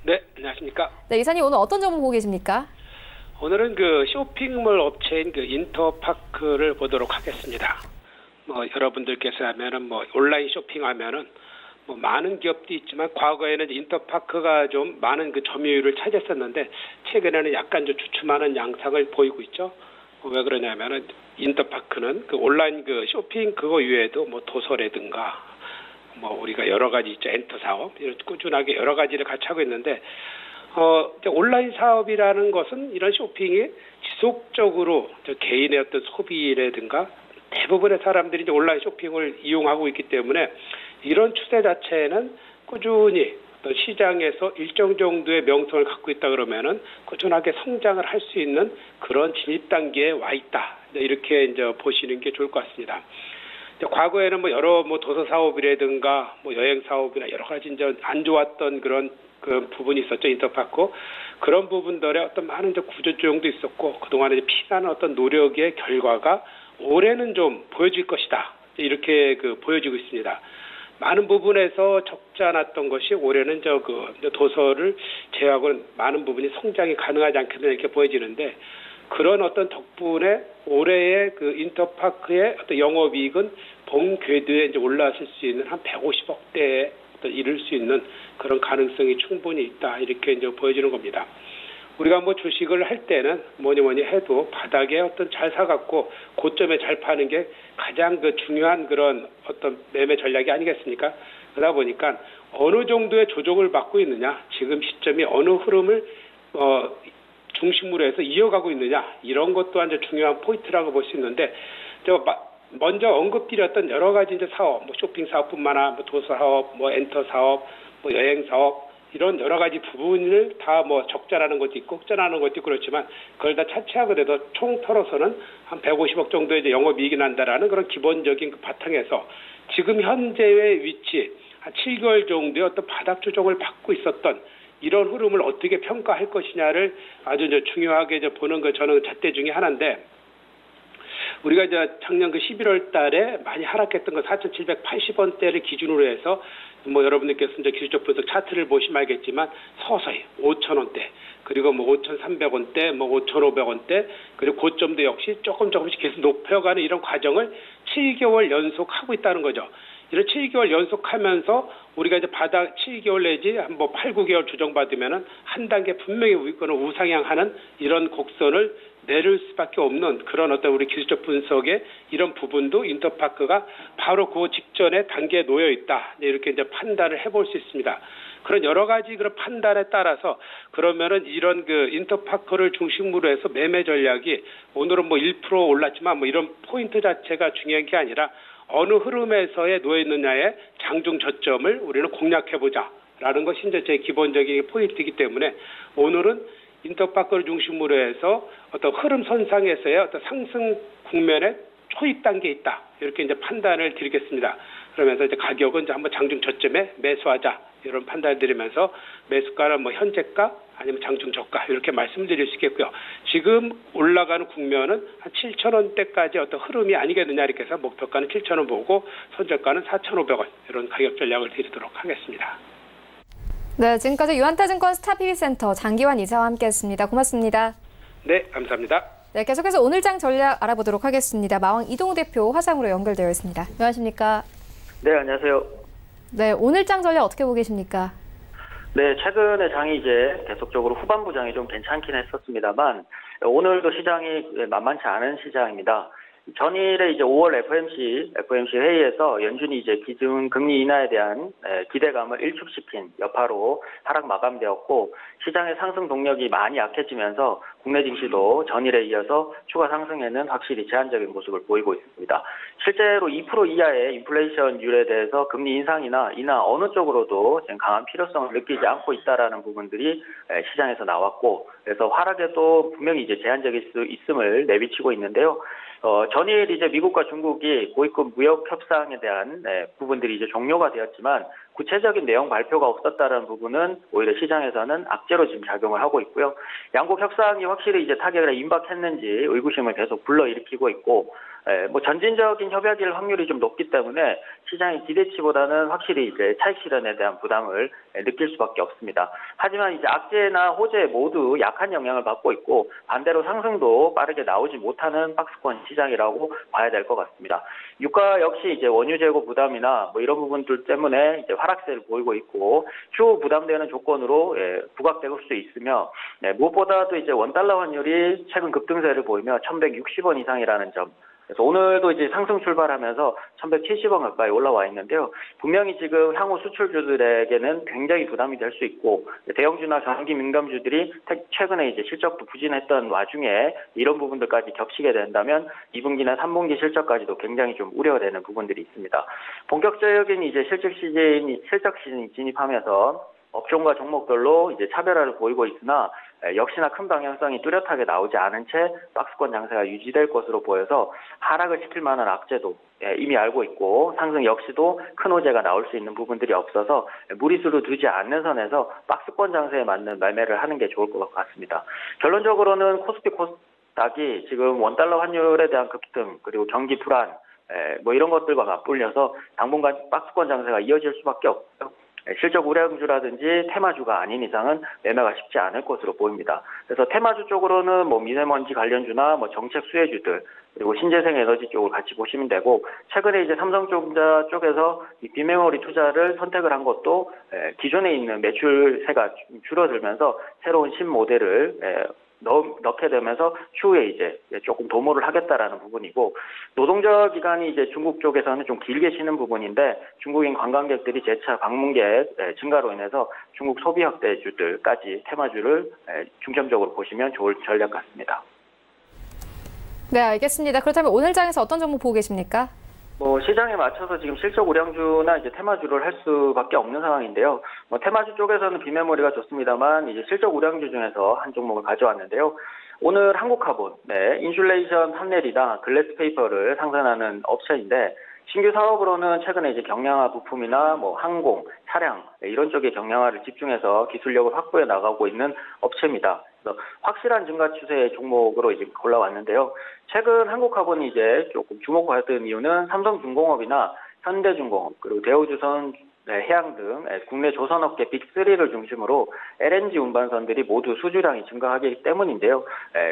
네, 안녕하십니까? 네, 이사님 오늘 어떤 정보 보고 계십니까? 오늘은 그 쇼핑몰 업체인 그 인터파크를 보도록 하겠습니다. 여러분들께서 하면은 온라인 쇼핑하면은 많은 기업도 있지만 과거에는 인터파크가 좀 많은 그 점유율을 차지했었는데 최근에는 약간 좀 주춤하는 양상을 보이고 있죠. 왜 그러냐면은 인터파크는 그 온라인 그 쇼핑 그거 외에도 도서라든가 뭐 우리가 여러 가지 있죠. 엔터 사업 이런 꾸준하게 여러 가지를 같이 하고 있는데 온라인 사업이라는 것은 이런 쇼핑이 지속적으로 개인의 어떤 소비라든가 대부분의 사람들이 이제 온라인 쇼핑을 이용하고 있기 때문에 이런 추세 자체는 꾸준히 시장에서 일정 정도의 명성을 갖고 있다 그러면은 꾸준하게 성장을 할 수 있는 그런 진입 단계에 와 있다. 이렇게 이제 보시는 게 좋을 것 같습니다. 과거에는 뭐 여러 도서 사업이라든가 여행 사업이나 여러 가지 이제 안 좋았던 그런 그 부분이 있었죠. 인터파크. 그런 부분들의 어떤 많은 이제 구조조정도 있었고 그동안에 피나는 어떤 노력의 결과가 올해는 좀 보여질 것이다. 이렇게 보여지고 있습니다. 많은 부분에서 적자 났던 것이 올해는 도서를 제외하고는 많은 부분이 성장이 가능하지 않겠나 이렇게 보여지는데 그런 어떤 덕분에 올해의 인터파크의 어떤 영업이익은 본 궤도에 이제 올라설 수 있는 한 150억대에 이를 수 있는 그런 가능성이 충분히 있다 이렇게 이제 보여지는 겁니다. 우리가 주식을 할 때는 뭐니 해도 바닥에 어떤 잘 사갖고 고점에 잘 파는 게 가장 중요한 그런 어떤 매매 전략이 아니겠습니까? 그러다 보니까 어느 정도의 조정을 받고 있느냐, 지금 시점이 어느 흐름을 중심으로 해서 이어가고 있느냐 이런 것도 아주 중요한 포인트라고 볼 수 있는데 먼저 언급드렸던 여러 가지 이제 사업, 쇼핑 사업뿐만 아니라 도서 사업, 엔터 사업, 여행 사업 이런 여러 가지 부분을 다 적자라는 것도 있고 흑자라는 것도 있고 그렇지만 그걸 다 차치하더라도 총 털어서는 한 150억 정도의 이제 영업이익이 난다라는 그런 기본적인 바탕에서 지금 현재의 위치 한 7개월 정도의 어떤 바닥 조정을 받고 있었던 이런 흐름을 어떻게 평가할 것이냐를 아주 이제 중요하게 이제 보는 거 저는 잣대 중에 하나인데 우리가 이제 작년 11월 달에 많이 하락했던 거 4,780원대를 기준으로 해서 여러분들께서 이제 기술적 분석 차트를 보시면 알겠지만 서서히 5,000원대 그리고 5,300원대 5,500원대 그리고 고점도 역시 조금씩 계속 높여가는 이런 과정을 7개월 연속하고 있다는 거죠. 이런 7개월 연속하면서 우리가 이제 바닥 7개월 내지 8, 9개월 조정받으면은 한 단계 분명히 우상향하는 이런 곡선을 내릴 수밖에 없는 그런 어떤 우리 기술적 분석의 이런 부분도 인터파크가 바로 그 직전에 단계에 놓여 있다. 이렇게 이제 판단을 해볼 수 있습니다. 그런 여러 가지 그런 판단에 따라서 그러면은 이런 인터파크를 중심으로 해서 매매 전략이 오늘은 1% 올랐지만 이런 포인트 자체가 중요한 게 아니라 어느 흐름에서에 놓여 있느냐의 장중 저점을 우리는 공략해보자라는 것이 이제 제 기본적인 포인트이기 때문에 오늘은 인터파크를 중심으로 해서 어떤 흐름 선상에서의 어떤 상승 국면의 초입 단계에 있다. 이렇게 이제 판단을 드리겠습니다. 그러면서 이제 가격은 이제 한번 장중 저점에 매수하자. 이런 판단을 드리면서 매수가는 현재가 아니면 장중 저가 이렇게 말씀드릴 수 있겠고요. 지금 올라가는 국면은 한 7,000원대까지 어떤 흐름이 아니겠느냐 이렇게 해서 목표가는 7,000원 보고 손절가는 4,500원 이런 가격 전략을 드리도록 하겠습니다. 네, 지금까지 유한타증권 스타PB센터 장기환 이사와 함께했습니다. 고맙습니다. 네, 감사합니다. 네, 계속해서 오늘장 전략 알아보도록 하겠습니다. 마왕 이동우 대표 화상으로 연결되어 있습니다. 안녕하십니까? 네, 안녕하세요. 네, 오늘장 전략 어떻게 보고 계십니까? 네, 최근에 장이 이제 계속적으로 후반부 장이 좀 괜찮긴 했었습니다만 오늘도 시장이 만만치 않은 시장입니다. 전일에 이제 5월 FOMC 회의에서 연준이 이제 기준 금리 인하에 대한 기대감을 일축시킨 여파로 하락 마감되었고 시장의 상승 동력이 많이 약해지면서 국내 증시도 전일에 이어서 추가 상승에는 확실히 제한적인 모습을 보이고 있습니다. 실제로 2% 이하의 인플레이션율에 대해서 금리 인상이나 인하 어느 쪽으로도 지금 강한 필요성을 느끼지 않고 있다라는 부분들이 시장에서 나왔고 그래서 하락에도 분명히 이제 제한적일 수 있음을 내비치고 있는데요. 전일 이제 미국과 중국이 고위급 무역 협상에 대한 부분들이 이제 종료가 되었지만 구체적인 내용 발표가 없었다는 부분은 오히려 시장에서는 악재로 지금 작용을 하고 있고요. 양국 협상이 확실히 이제 타결에 임박했는지 의구심을 계속 불러일으키고 있고, 전진적인 협약일 확률이 좀 높기 때문에 시장의 기대치보다는 확실히 이제 차익 실현에 대한 부담을 느낄 수밖에 없습니다. 하지만 이제 악재나 호재 모두 약한 영향을 받고 있고 반대로 상승도 빠르게 나오지 못하는 박스권 시장이라고 봐야 될 것 같습니다. 유가 역시 이제 원유 재고 부담이나 이런 부분들 때문에 이제 하락세를 보이고 있고 추후 부담되는 조건으로 부각될 수 있으며 무엇보다도 이제 원달러 환율이 최근 급등세를 보이며 1,160원 이상이라는 점 그래서 오늘도 이제 상승 출발하면서 1170원 가까이 올라와 있는데요. 분명히 지금 향후 수출주들에게는 굉장히 부담이 될 수 있고, 대형주나 경기 민감주들이 최근에 이제 실적도 부진했던 와중에 이런 부분들까지 겹치게 된다면 2분기나 3분기 실적까지도 굉장히 좀 우려되는 부분들이 있습니다. 본격적인 이제 실적 시즌이 진입하면서 업종과 종목별로 이제 차별화를 보이고 있으나 역시나 큰 방향성이 뚜렷하게 나오지 않은 채 박스권 장세가 유지될 것으로 보여서 하락을 시킬 만한 악재도 이미 알고 있고, 상승 역시도 큰 호재가 나올 수 있는 부분들이 없어서 무리수를 두지 않는 선에서 박스권 장세에 맞는 매매를 하는 게 좋을 것 같습니다. 결론적으로는 코스피 코스닥이 지금 원달러 환율에 대한 급등, 그리고 경기 불안, 뭐 이런 것들과 맞불려서 당분간 박스권 장세가 이어질 수밖에 없고요. 실적 우량주라든지 테마주가 아닌 이상은 매매가 쉽지 않을 것으로 보입니다. 그래서 테마주 쪽으로는 뭐 미세먼지 관련주나 뭐 정책 수혜주들, 그리고 신재생 에너지 쪽을 같이 보시면 되고, 최근에 이제 삼성전자 쪽에서 이 비메모리 투자를 선택을 한 것도 기존에 있는 매출세가 줄어들면서 새로운 신모델을 넣게 되면서 추후에 이제 조금 도모를 하겠다라는 부분이고, 노동절 기간이 이제 중국 쪽에서는 좀 길게 쉬는 부분인데, 중국인 관광객들이 재차 방문객 증가로 인해서 중국 소비 확대주들까지 테마주를 중점적으로 보시면 좋을 전략 같습니다. 네, 알겠습니다. 그렇다면 오늘 장에서 어떤 종목 보고 계십니까? 뭐 시장에 맞춰서 지금 실적 우량주나 이제 테마주를 할 수밖에 없는 상황인데요. 뭐 테마주 쪽에서는 비메모리가 좋습니다만 이제 실적 우량주 중에서 한 종목을 가져왔는데요. 오늘 한국카본, 인슐레이션 판넬이나 글래스 페이퍼를 생산하는 업체인데, 신규 사업으로는 최근에 이제 경량화 부품이나 뭐 항공, 차량 이런 쪽에 경량화를 집중해서 기술력을 확보해 나가고 있는 업체입니다. 그래서 확실한 증가 추세의 종목으로 이제 올라왔는데요. 최근 한국카본이 이제 조금 주목받은 이유는 삼성중공업이나 현대중공업, 그리고 대우조선 해양 등 국내 조선업계 빅3를 중심으로 LNG 운반선들이 모두 수주량이 증가하기 때문인데요.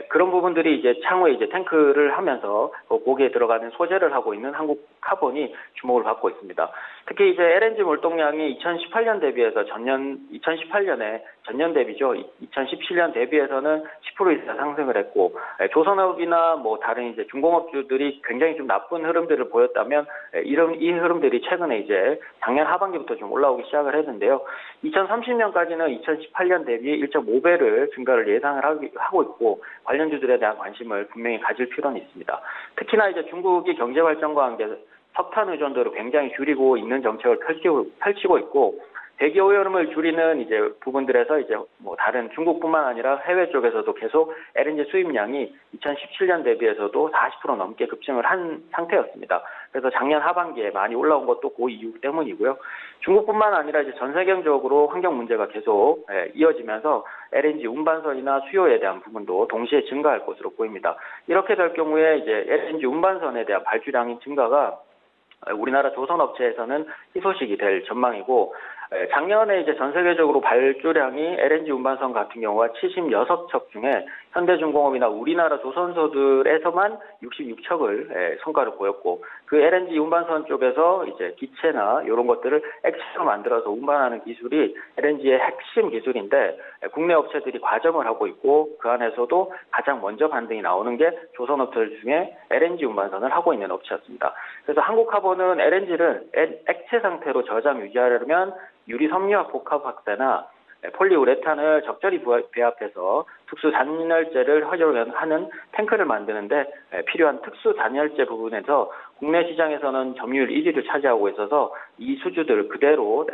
그런 부분들이 이제 향후에 이제 탱크를 하면서 거기에 들어가는 소재를 하고 있는 한국카본이 주목을 받고 있습니다. 특히 이제 LNG 물동량이 2018년 대비해서 2018년에 전년 대비죠. 2017년 대비해서는 10% 이상 상승을 했고, 조선업이나 뭐 다른 이제 중공업주들이 굉장히 좀 나쁜 흐름들을 보였다면, 이 흐름들이 최근에 이제 작년 하반기부터 좀 올라오기 시작을 했는데요. 2030년까지는 2018년 대비 1.5배를 증가를 예상을 하고 있고, 관련주들에 대한 관심을 분명히 가질 필요는 있습니다. 특히나 이제 중국이 경제 발전과 함께 석탄 의존도를 굉장히 줄이고 있는 정책을 펼치고 있고, 대기 오염을 줄이는 이제 부분들에서 이제 뭐 다른 중국뿐만 아니라 해외 쪽에서도 계속 LNG 수입량이 2017년 대비해서도 40% 넘게 급증을 한 상태였습니다. 그래서 작년 하반기에 많이 올라온 것도 그 이유 때문이고요. 중국뿐만 아니라 이제 전 세계적으로 환경 문제가 계속 이어지면서 LNG 운반선이나 수요에 대한 부분도 동시에 증가할 것으로 보입니다. 이렇게 될 경우에 이제 LNG 운반선에 대한 발주량의 증가가 우리나라 조선업체에서는 희소식이 될 전망이고, 작년에 이제 전 세계적으로 발주량이 LNG 운반선 같은 경우가 76척 중에 현대중공업이나 우리나라 조선소들에서만 66척을 성과를 보였고, 그 LNG 운반선 쪽에서 이제 기체나 이런 것들을 액체로 만들어서 운반하는 기술이 LNG의 핵심 기술인데, 국내 업체들이 과점을 하고 있고, 그 안에서도 가장 먼저 반등이 나오는 게 조선업체들 중에 LNG 운반선을 하고 있는 업체였습니다. 그래서 한국카본은 LNG를 액체 상태로 저장 유지하려면 유리 섬유학 복합 확대나 폴리우레탄을 적절히 배합해서 특수 단열재를 허용하는 탱크를 만드는데 필요한 특수 단열재 부분에서 국내 시장에서는 점유율 1위를 차지하고 있어서 이 수주들을 그대로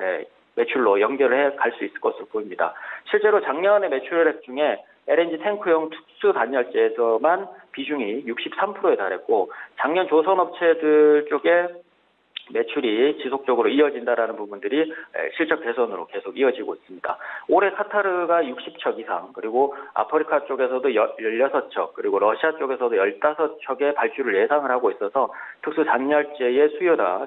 매출로 연결해 갈 수 있을 것으로 보입니다. 실제로 작년에 매출액 중에 LNG 탱크용 특수 단열재에서만 비중이 63%에 달했고, 작년 조선업체들 쪽에 매출이 지속적으로 이어진다라는 부분들이 실적 개선으로 계속 이어지고 있습니다. 올해 카타르가 60척 이상, 그리고 아프리카 쪽에서도 16척, 그리고 러시아 쪽에서도 15척의 발주를 예상을 하고 있어서 특수 단열재의 수요가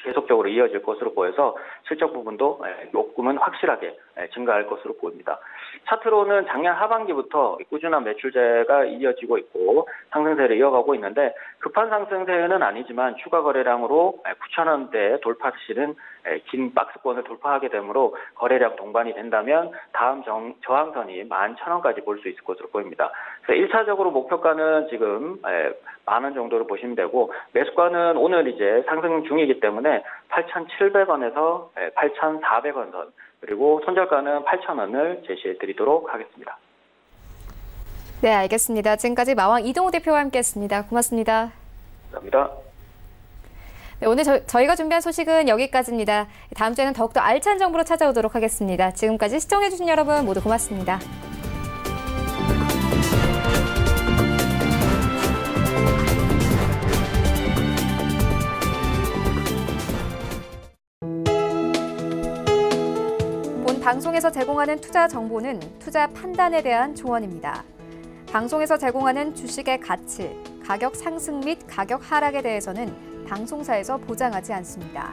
계속적으로 이어질 것으로 보여서 실적 부분도 조금은 확실하게 증가할 것으로 보입니다. 차트로는 작년 하반기부터 꾸준한 매출제가 이어지고 있고 상승세를 이어가고 있는데, 급한 상승세는 아니지만 추가 거래량으로 9,000원대 돌파 시는 긴 박스권을 돌파하게 되므로 거래량 동반이 된다면 다음 저항선이 11,000원까지 볼 수 있을 것으로 보입니다. 그래서 1차적으로 목표가는 지금 10,000원 정도로 보시면 되고 매수가는 오늘 이제 상승 중이기 때문에 8,700원에서 8,400원 선 그리고 손절가는 8,000원을 제시해 드리도록 하겠습니다. 네, 알겠습니다. 지금까지 마왕 이동우 대표와 함께했습니다. 고맙습니다. 감사합니다. 네, 오늘 저희가 준비한 소식은 여기까지입니다. 다음 주에는 더욱더 알찬 정보로 찾아오도록 하겠습니다. 지금까지 시청해주신 여러분 모두 고맙습니다. 본 방송에서 제공하는 투자 정보는 투자 판단에 대한 조언입니다. 방송에서 제공하는 주식의 가치, 가격 상승 및 가격 하락에 대해서는 방송사에서 보장하지 않습니다.